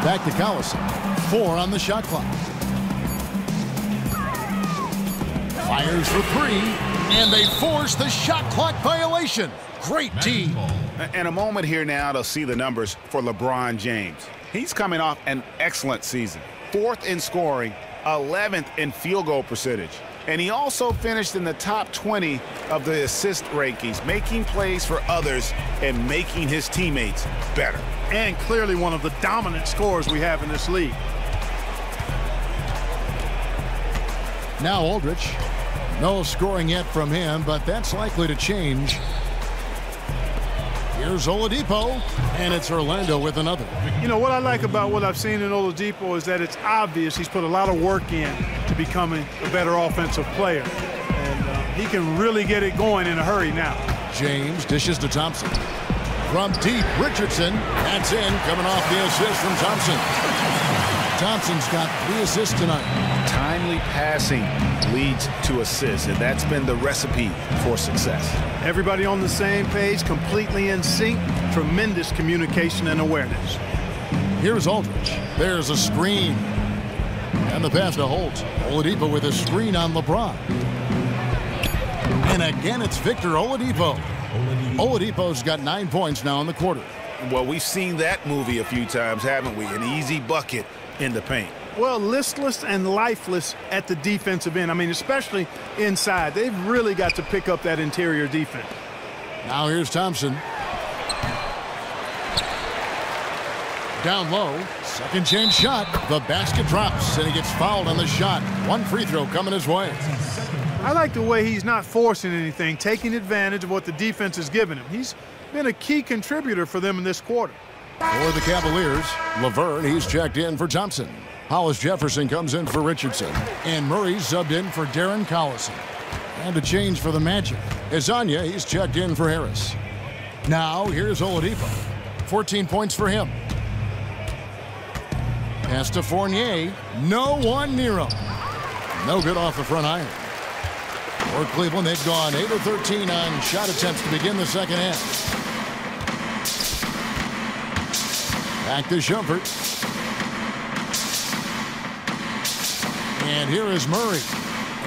Back to Collison. 4 on the shot clock. Fires for 3, and they force the shot clock violation. Great D. And a moment here now to see the numbers for LeBron James. He's coming off an excellent season. 4th in scoring, 11th in field goal percentage. And he also finished in the top 20 of the assist rankings, making plays for others and making his teammates better. And clearly one of the dominant scorers we have in this league. Now Aldridge. No scoring yet from him, but that's likely to change. Here's Oladipo, and it's Orlando with another. You know, what I like about what I've seen in Oladipo is that it's obvious he's put a lot of work in to becoming a better offensive player. And he can really get it going in a hurry now. James dishes to Thompson. From deep, Richardson. That's in, coming off the assist from Thompson. Thompson's got 3 assists tonight. Timely passing leads to assists, and that's been the recipe for success. Everybody on the same page, completely in sync, tremendous communication and awareness. Here's Aldridge. There's a screen. And the pass to Holt. Oladipo with a screen on LeBron. And again, it's Victor Oladipo. Oladipo's got 9 points now in the quarter. Well, we've seen that movie a few times, haven't we? An easy bucket in the paint. Well, listless and lifeless at the defensive end. I mean, especially inside. They've really got to pick up that interior defense. Now here's Thompson. Down low. Second chance shot. The basket drops, and he gets fouled on the shot. 1 free throw coming his way. I like the way he's not forcing anything, taking advantage of what the defense has given him. He's been a key contributor for them in this quarter. For the Cavaliers, Laverne, he's checked in for Thompson. Hollis Jefferson comes in for Richardson. And Murray subbed in for Darren Collison. And a change for the Magic. Azania, he's checked in for Harris. Now, here's Oladipo. 14 points for him. Pass to Fournier. No one near him. No good off the front iron. For Cleveland, they've gone 8 of 13 on shot attempts to begin the second half. Back to Shumpert. And here is Murray.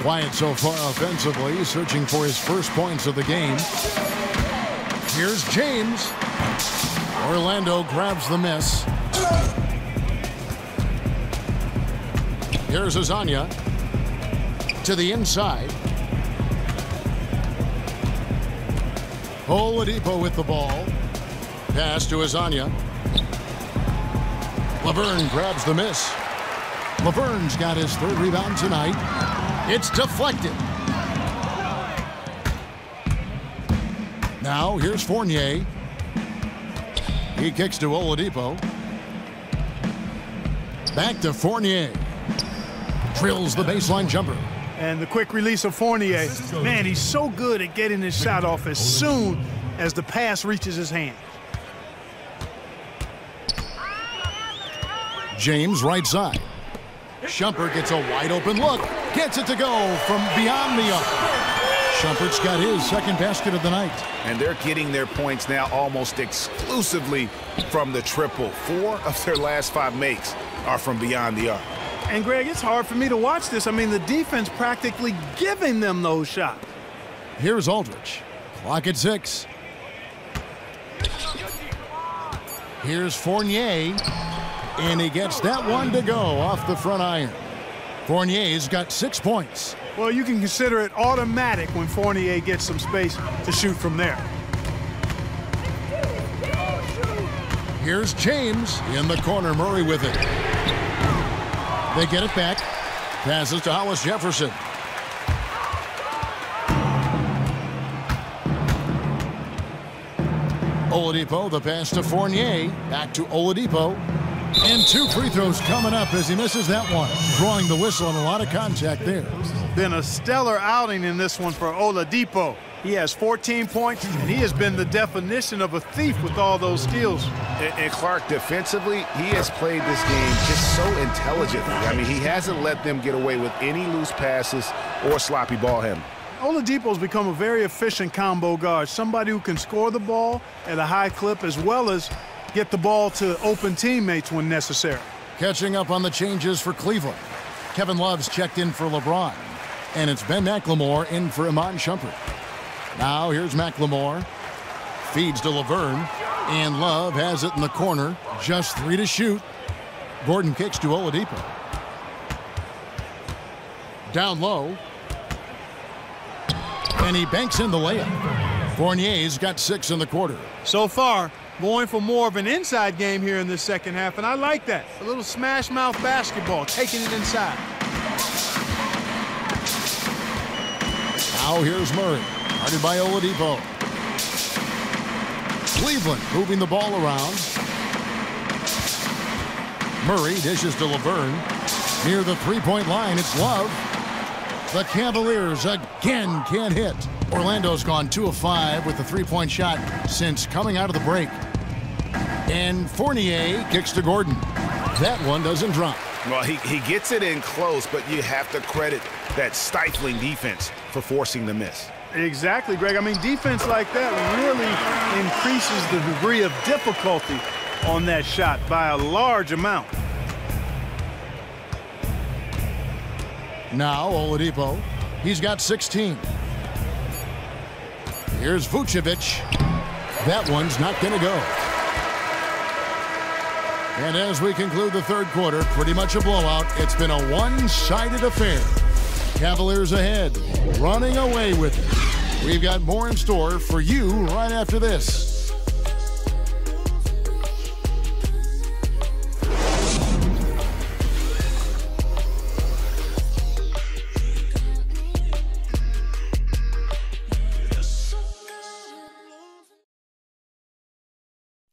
Quiet so far offensively, searching for his first points of the game. Here's James. Orlando grabs the miss. Here's Azania. To the inside. Oladipo with the ball. Pass to Azania. Laverne grabs the miss. Laverne's got his 3rd rebound tonight. It's deflected. Now here's Fournier. He kicks to Oladipo. Back to Fournier. Drills the baseline jumper. And the quick release of Fournier. Man, he's so good at getting his shot off as soon as the pass reaches his hand. James right side. Shumpert gets a wide open look. Gets it to go from beyond the arc. Shumpert's got his 2nd basket of the night. And they're getting their points now almost exclusively from the triple. 4 of their last 5 makes are from beyond the arc. And, Greg, it's hard for me to watch this. I mean, the defense practically giving them those shots. Here's Aldridge. Clock at 6. Here's Fournier. And he gets that one to go off the front iron. Fournier's got 6 points. Well, you can consider it automatic when Fournier gets some space to shoot from there. Here's James in the corner. Murray with it. They get it back. Passes to Hollis Jefferson. Oladipo, the pass to Fournier. Back to Oladipo. And 2 free throws coming up as he misses that one. Drawing the whistle and a lot of contact there. Been a stellar outing in this one for Oladipo. He has 14 points, and he has been the definition of a thief with all those steals. And Clark, defensively, he has played this game just so intelligently. I mean, he hasn't let them get away with any loose passes or sloppy ball handling. Oladipo's become a very efficient combo guard, somebody who can score the ball at a high clip as well as get the ball to open teammates when necessary. Catching up on the changes for Cleveland. Kevin Love's checked in for LeBron. And it's Ben McLemore in for Iman Shumpert. Now here's McLemore. Feeds to Laverne. And Love has it in the corner. Just 3 to shoot. Gordon kicks to Oladipo. Down low. And he banks in the layup. Fournier's got 6 in the quarter. So far, going for more of an inside game here in this second half, and I like that. A little smash mouth basketball, taking it inside. Now here's Murray, guarded by Oladipo. Cleveland moving the ball around. Murray dishes to Laverne. Near the three-point line, it's Love. The Cavaliers again can't hit. Orlando's gone 2 of 5 with the three-point shot since coming out of the break. And Fournier kicks to Gordon. That one doesn't drop. Well, he gets it in close, but you have to credit that stifling defense for forcing the miss. Exactly, Greg. I mean, defense like that really increases the degree of difficulty on that shot by a large amount. Now Oladipo. He's got 16. Here's Vucevic. That one's not going to go. And as we conclude the third quarter, pretty much a blowout. It's been a one-sided affair. Cavaliers ahead, running away with it. We've got more in store for you right after this.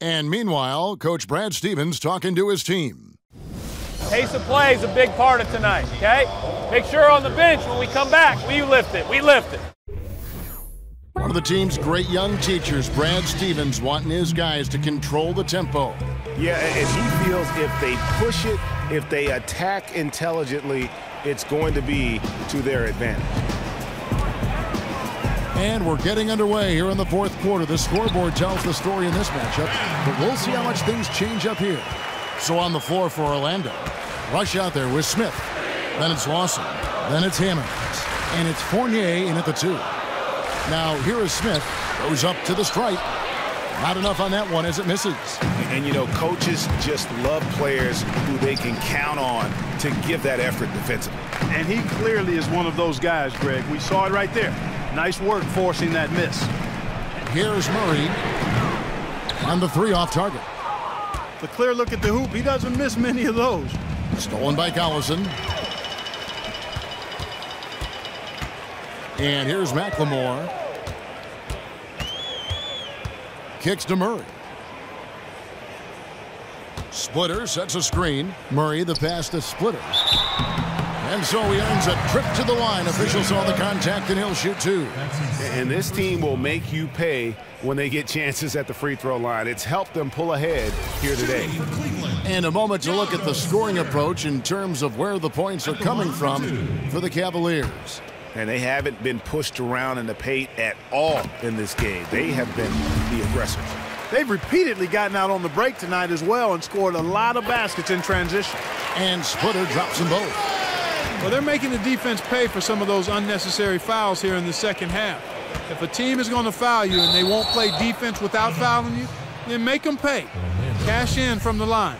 And meanwhile, Coach Brad Stevens talking to his team. Pace of play is a big part of tonight, okay? Make sure on the bench when we come back, we lift it. We lift it. One of the team's great young teachers, Brad Stevens, wanting his guys to control the tempo. Yeah, and he feels if they push it, if they attack intelligently, it's going to be to their advantage. And we're getting underway here in the fourth quarter. The scoreboard tells the story in this matchup, but we'll see how much things change up here. So on the floor for Orlando, rush out there with Smith. Then it's Lawson. Then it's Hammonds. And it's Fournier in at the 2. Now here is Smith. Goes up to the stripe. Not enough on that one as it misses. And you know, coaches just love players who they can count on to give that effort defensively. And he clearly is one of those guys, Greg. We saw it right there. Nice work forcing that miss. Here's Murray. On the 3 off target. The clear look at the hoop. He doesn't miss many of those. Stolen by Collison. And here's McLemore. Kicks to Murray. Splitter sets a screen. Murray the pass to Splitter. And so he earns a trip to the line. Officials saw the contact and he'll shoot 2. And this team will make you pay when they get chances at the free throw line. It's helped them pull ahead here today. And a moment to look at the scoring approach in terms of where the points are coming from for the Cavaliers. And they haven't been pushed around in the paint at all in this game. They have been the aggressors. They've repeatedly gotten out on the break tonight as well and scored a lot of baskets in transition. And Splitter drops them both. Well, they're making the defense pay for some of those unnecessary fouls here in the second half. If a team is going to foul you and they won't play defense without fouling you, then make them pay. Cash in from the line.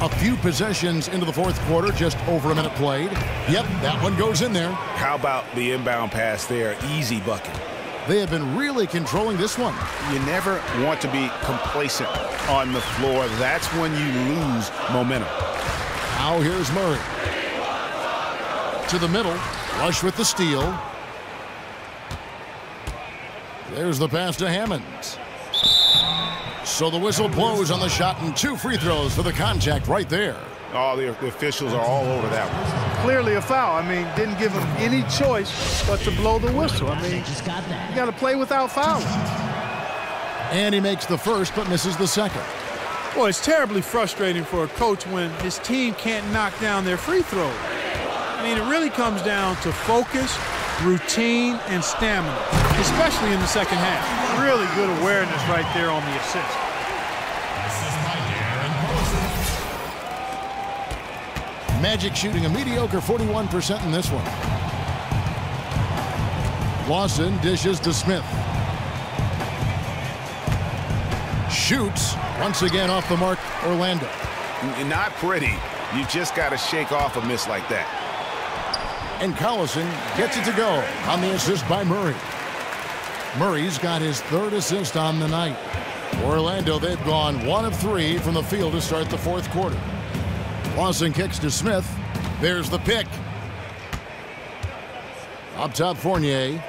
A few possessions into the fourth quarter, just over a minute played. Yep, that one goes in there. How about the inbound pass there? Easy bucket. They have been really controlling this one. You never want to be complacent on the floor. That's when you lose momentum. Now here's Murray. To the middle. Rush with the steal. There's the pass to Hammonds. So the whistle blows on the shot and 2 free throws for the contact right there. Oh, the officials are all over that one. Clearly a foul. I mean, didn't give him any choice but to blow the whistle. I mean, you got to play without fouling. And he makes the first but misses the second. Well, it's terribly frustrating for a coach when his team can't knock down their free throws. I mean, it really comes down to focus, routine, and stamina, especially in the second half. Really good awareness right there on the assist. Magic shooting a mediocre 41% in this one. Lawson dishes to Smith. shoots. Once again off the mark, Orlando. Not pretty. You just got to shake off a miss like that. And Collison gets it to go on the assist by Murray. Murray's got his 3rd assist on the night. Orlando, they've gone 1 of 3 from the field to start the 4th quarter. Lawson kicks to Smith. There's the pick. Up top, Fournier.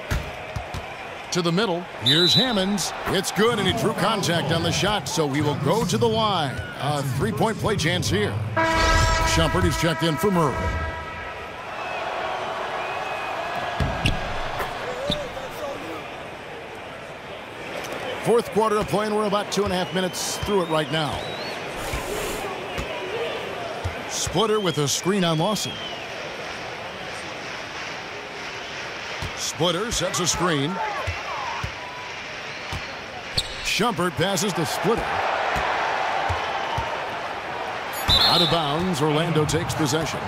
To the middle. Here's Hammonds. It's good, and he drew contact on the shot, so he will go to the line. A 3-point play chance here. Shumpert is checked in for Murray. Fourth quarter of play, and we're about 2.5 minutes through it right now. Splitter with a screen on Lawson. Splitter sets a screen. Shumpert passes to Splitter. Out of bounds, Orlando takes possession.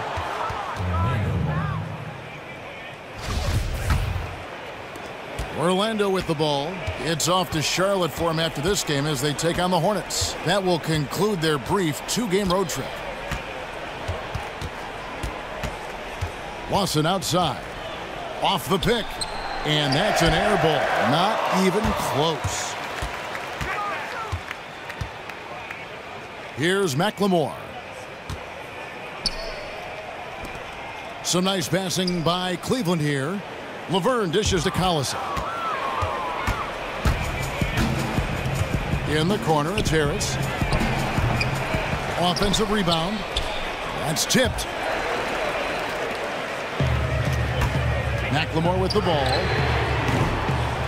Orlando with the ball. It's off to Charlotte for him after this game as they take on the Hornets. That will conclude their brief 2-game road trip. Lawson outside. Off the pick. And that's an air ball. Not even close. Here's McLemore. Some nice passing by Cleveland here. Laverne dishes to Collison. In the corner, it's Harris. Offensive rebound. That's tipped. McLemore with the ball.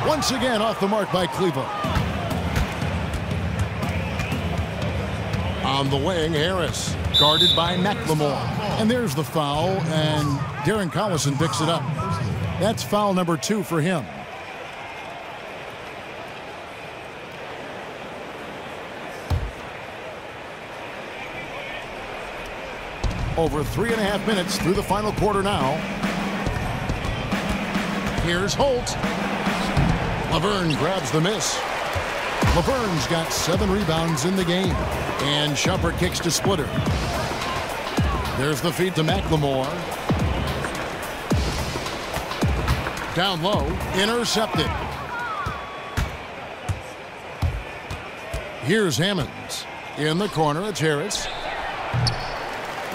Once again off the mark by Cleveland. On the wing, Harris. Guarded by McLemore. And there's the foul, and Darren Collison picks it up. That's foul number 2 for him. Over 3.5 minutes through the final quarter now. Here's Holt. Laverne grabs the miss. Laverne's got 7 rebounds in the game. And Shumpert kicks to Splitter. There's the feed to McLemore. Down low, intercepted. Here's Hammonds. In the corner, it's Harris.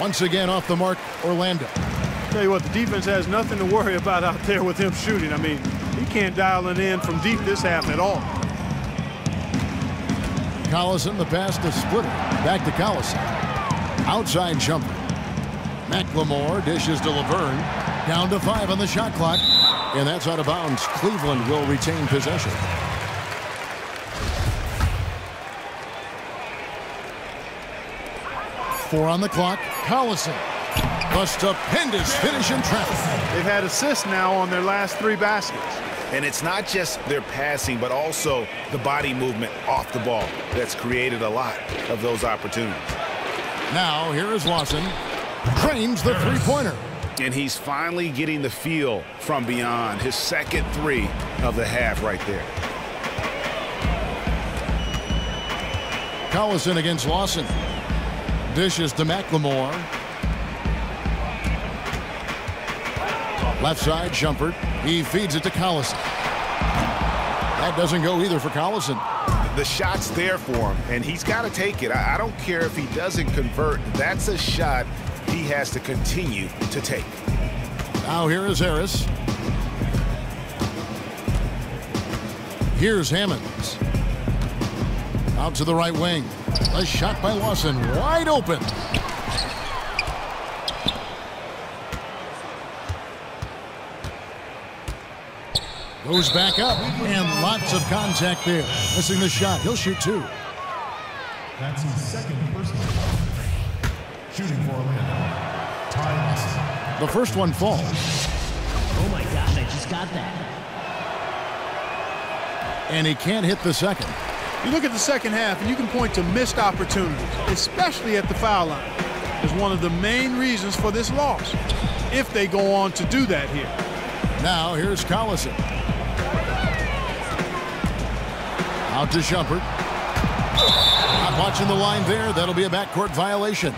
Once again off the mark, Orlando. Tell you what, the defense has nothing to worry about out there with him shooting. I mean, he can't dial it in from deep this half at all. Collison, the pass to Splitter. Back to Collison. Outside Shumpert. McLemore dishes to Laverne. Down to 5 on the shot clock. And that's out of bounds. Cleveland will retain possession. Four on the clock. Collison. A stupendous finish in traffic. They've had assists now on their last 3 baskets. And it's not just their passing, but also the body movement off the ball that's created a lot of those opportunities. Now, here is Lawson. Drains the three-pointer. And he's finally getting the feel from beyond. His second 3 of the half right there. Collison against Lawson. Dishes to McLemore. Left side, Shumpert. He feeds it to Collison. That doesn't go either for Collison. The shot's there for him, and he's got to take it. I don't care if he doesn't convert. That's a shot he has to continue to take. Now here is Harris. Here's Hammonds. Out to the right wing. A shot by Lawson, wide open. Goes back up, and lots of contact there. Missing the shot. He'll shoot 2. That's his second personal foul. Shooting for Orlando. Ty Lawson. The first one falls. Oh my God, I just got that. And he can't hit the second. You look at the second half, and you can point to missed opportunities, especially at the foul line, as one of the main reasons for this loss, if they go on to do that here. Now here's Collison. Out to Shumpert. Not watching the line there. That'll be a backcourt violation.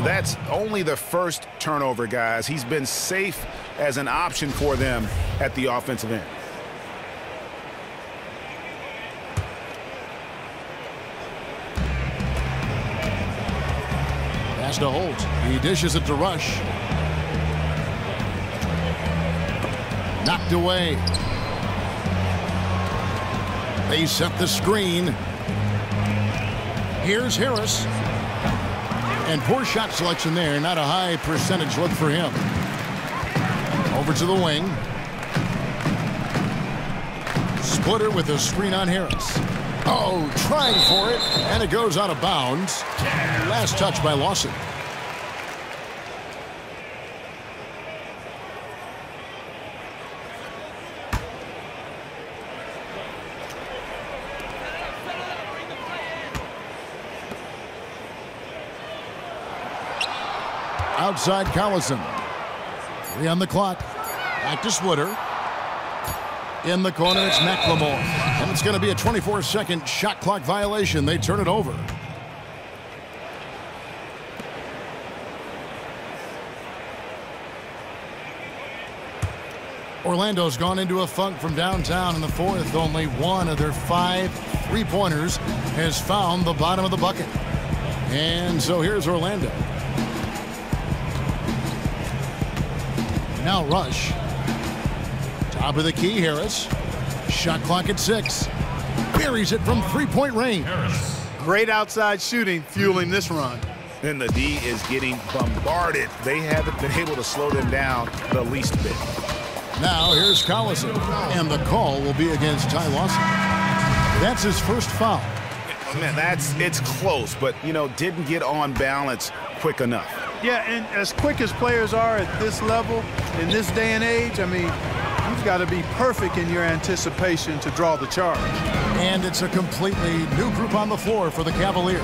That's only the first turnover, guys. He's been safe as an option for them at the offensive end. Pass to Holt. He dishes it to Rush. Knocked away. They set the screen. Here's Harris. And poor shot selection there. Not a high percentage look for him. Over to the wing. Splitter with a screen on Harris. Oh, trying for it. And it goes out of bounds. Last touch by Lawson. Outside Collison. 3 on the clock. Back to Splitter. In the corner, it's McLemore. And it's going to be a 24-second shot clock violation. They turn it over. Orlando's gone into a funk from downtown in the fourth. Only one of their 5 3-pointers has found the bottom of the bucket. And so here's Orlando. Now Rush. Top of the key, Harris. Shot clock at 6. Buries it from 3-point range. Great outside shooting fueling this run. And the D is getting bombarded. They haven't been able to slow them down the least bit. Now here's Collison. And the call will be against Ty Lawson. That's his first foul. Man, it's close, but, you know, didn't get on balance quick enough. Yeah, and as quick as players are at this level, in this day and age, I mean, you've got to be perfect in your anticipation to draw the charge. And it's a completely new group on the floor for the Cavaliers.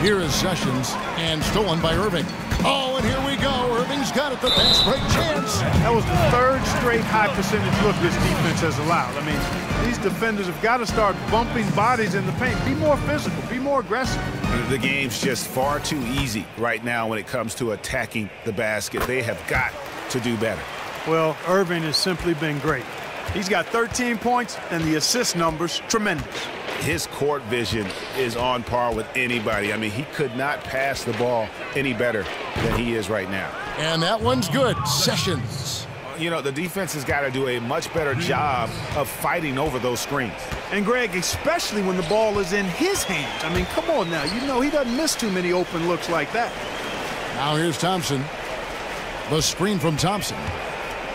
Here is Sessions, and stolen by Irving. Oh, and here we go. Irving's got it, the fast break chance. That was the 3rd straight high percentage look this defense has allowed. I mean, these defenders have got to start bumping bodies in the paint. Be more physical, be more aggressive. The game's just far too easy right now when it comes to attacking the basket. They have got to do better. Well, Irving has simply been great. He's got 13 points, and the assist numbers tremendous. His court vision is on par with anybody. I mean, he could not pass the ball any better than he is right now. And that one's good. Sessions. You know, the defense has got to do a much better job of fighting over those screens. And, Greg, especially when the ball is in his hands. I mean, come on now. You know he doesn't miss too many open looks like that. Now here's Thompson. The screen from Thompson.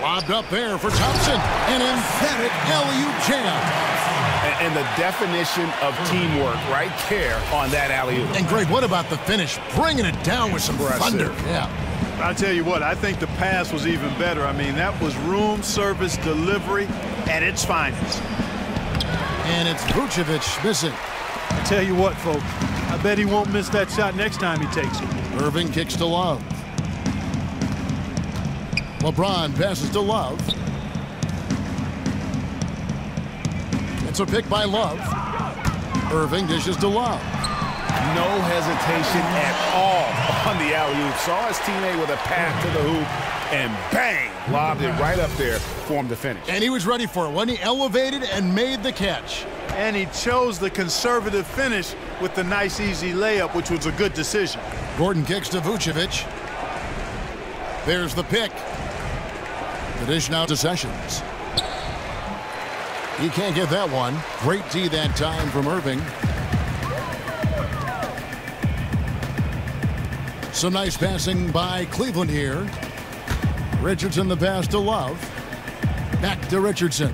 Lobbed up there for Thompson. An emphatic alley-oop jam. And the definition of teamwork right there on that alley-oop. And, Greg, what about the finish? Bringing it down with some thunder. Yeah. I'll tell you what, I think the pass was even better. I mean, that was room service delivery at its finest. And it's Vucevic missing. I tell you what, folks, I bet he won't miss that shot next time he takes it. Irving kicks to Love. LeBron passes to Love. It's a pick by Love. Irving dishes to Love. No hesitation at all on the alley-oop. Saw his teammate with a path to the hoop, and bang, lobbed it right up there for him to finish. And he was ready for it when he elevated and made the catch. And he chose the conservative finish with the nice, easy layup, which was a good decision. Gordon kicks to Vucevic. There's the pick. The dish now to Sessions. He can't get that one. Great D that time from Irving. Some nice passing by Cleveland here. Richardson the pass to Love. Back to Richardson.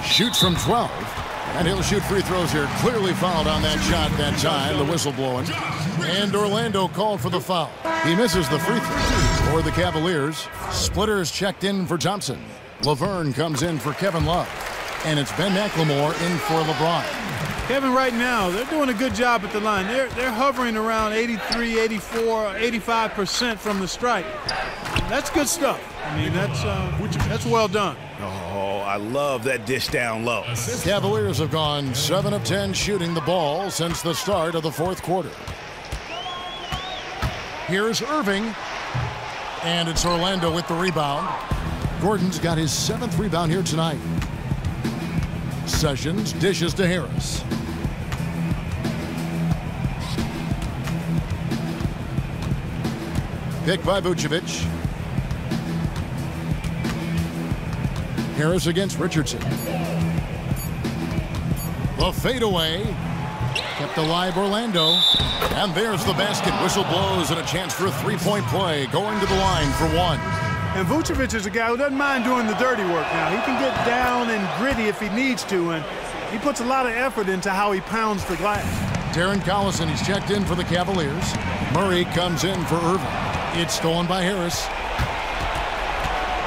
Shoots from 12. And he'll shoot free throws here. Clearly fouled on that shot that time. The whistle blowing. And Orlando called for the foul. He misses the free throw for the Cavaliers. Splitter is checked in for Thompson. Laverne comes in for Kevin Love. And it's Ben McLemore in for LeBron. Kevin, right now, they're doing a good job at the line. They're hovering around 83, 84, 85% from the stripe. That's good stuff. I mean, that's well done. Oh, I love that dish down low. Cavaliers have gone 7 of 10 shooting the ball since the start of the fourth quarter. Here's Irving, and it's Orlando with the rebound. Gordon's got his 7th rebound here tonight. Sessions dishes to Harris. Pick by Vucevic. Harris against Richardson. The fadeaway kept alive Orlando. And there's the basket. Whistle blows and a chance for a three-point play. Going to the line for one. And Vucevic is a guy who doesn't mind doing the dirty work now. He can get down and gritty if he needs to, and he puts a lot of effort into how he pounds the glass. Darren Collison, he's checked in for the Cavaliers. Murray comes in for Irving. It's stolen by Harris.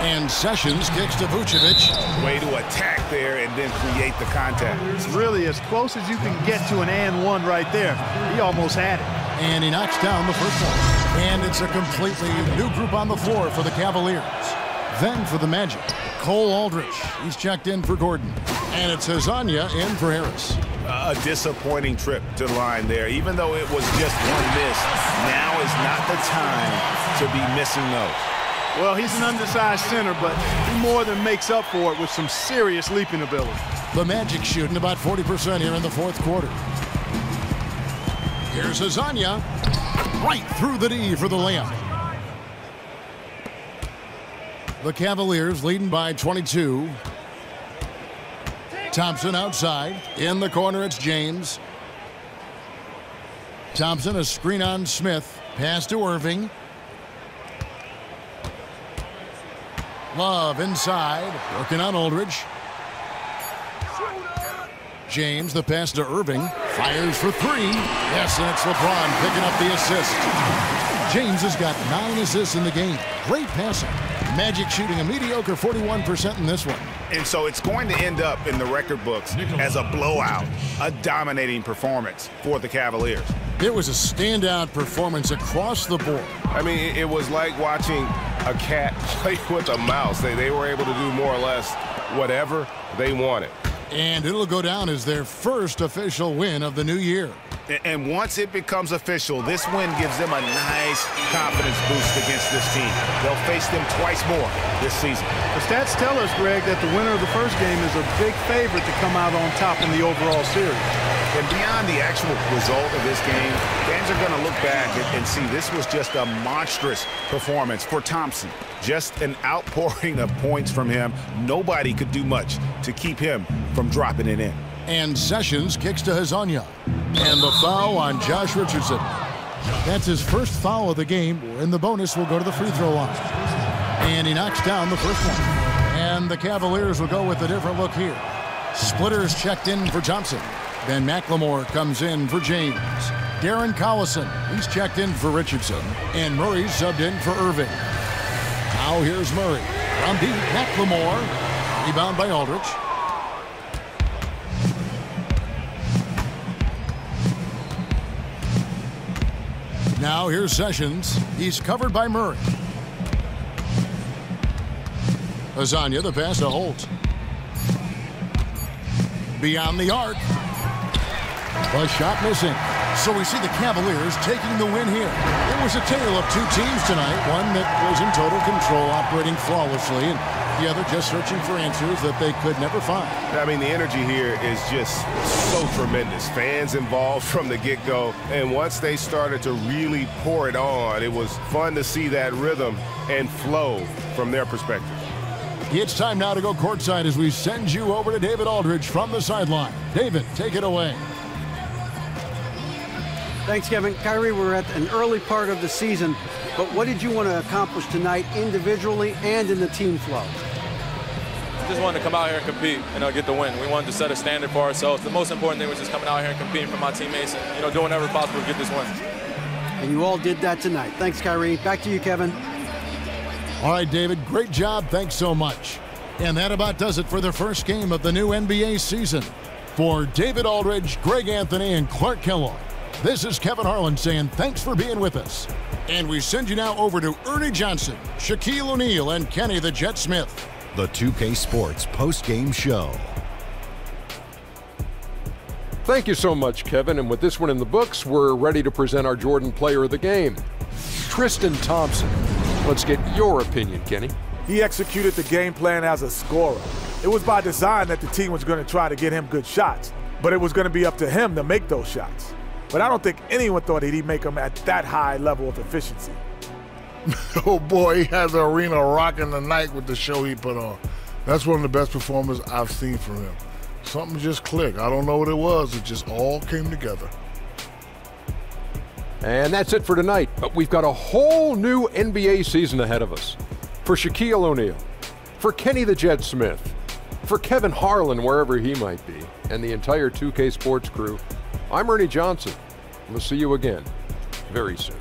And Sessions kicks to Vucevic. Way to attack there and then create the contact. It's really as close as you can get to an and one right there. He almost had it. And he knocks down the first one. And it's a completely new group on the floor for the Cavaliers. Then for the Magic, Cole Aldrich. He's checked in for Gordon. And it's Hezonja in for Harris. A disappointing trip to the line there. Even though it was just one miss, now is not the time to be missing those. Well, he's an undersized center, but he more than makes up for it with some serious leaping ability. The Magic shooting about 40% here in the fourth quarter. Here's Hezonja. Right through the D for the layup. The Cavaliers leading by 22. Thompson outside. In the corner, it's James. Thompson, a screen on Smith. Pass to Irving. Love inside. Working on Aldridge. James, the pass to Irving. Fires for three. Yes, and it's LeBron picking up the assist. James has got 9 assists in the game. Great passing. Magic shooting a mediocre 41% in this one. And so it's going to end up in the record books as a blowout, a dominating performance for the Cavaliers. It was a standout performance across the board. I mean, it was like watching a cat play with a mouse. They were able to do more or less whatever they wanted. And it'll go down as their first official win of the new year. And once it becomes official, this win gives them a nice confidence boost against this team. They'll face them twice more this season. The stats tell us, Greg, that the winner of the first game is a big favorite to come out on top in the overall series. And beyond the actual result of this game, fans are going to look back and see this was just a monstrous performance for Thompson. Just an outpouring of points from him. Nobody could do much to keep him from dropping it in. And Sessions kicks to Hezonja. And the foul on Josh Richardson. That's his first foul of the game, and the bonus will go to the free throw line. And he knocks down the first one. And the Cavaliers will go with a different look here. Splitters checked in for Thompson. Then McLemore comes in for James. Darren Collison, he's checked in for Richardson. And Murray subbed in for Irving. Now here's Murray. From deep, McLemore. Rebound by Aldrich. Now here's Sessions. He's covered by Murray. Hezonja, the pass to Holt. Beyond the arc. The shot missing. So we see the Cavaliers taking the win here. It was a tale of two teams tonight. One that was in total control, operating flawlessly, and the other just searching for answers that they could never find. I mean, the energy here is just so tremendous. Fans involved from the get-go, and once they started to really pour it on, it was fun to see that rhythm and flow from their perspective. It's time now to go courtside as we send you over to David Aldridge from the sideline. David, take it away. Thanks, Kevin. Kyrie, we're at an early part of the season, but what did you want to accomplish tonight individually and in the team flow? Just wanted to come out here and compete and get the win. We wanted to set a standard for ourselves. The most important thing was just coming out here and competing for my teammates and doing whatever possible to get this win. And you all did that tonight. Thanks, Kyrie. Back to you, Kevin. All right, David, great job. Thanks so much. And that about does it for the first game of the new NBA season. For David Aldridge, Greg Anthony, and Clark Kellogg, this is Kevin Harlan saying thanks for being with us. And we send you now over to Ernie Johnson, Shaquille O'Neal, and Kenny the Jet Smith. the 2K Sports post-game show. Thank you so much, Kevin. And with this one in the books, we're ready to present our Jordan Player of the Game, Tristan Thompson. Let's get your opinion, Kenny. He executed the game plan as a scorer. It was by design that the team was going to try to get him good shots, but it was going to be up to him to make those shots. But I don't think anyone thought he'd make them at that high level of efficiency. Oh boy, he has the arena rocking the night with the show he put on. That's one of the best performances I've seen from him. Something just clicked. I don't know what it was. It just all came together. And that's it for tonight. But we've got a whole new NBA season ahead of us. For Shaquille O'Neal, for Kenny the Jet Smith, for Kevin Harlan, wherever he might be, and the entire 2K Sports crew, I'm Ernie Johnson. We'll see you again very soon.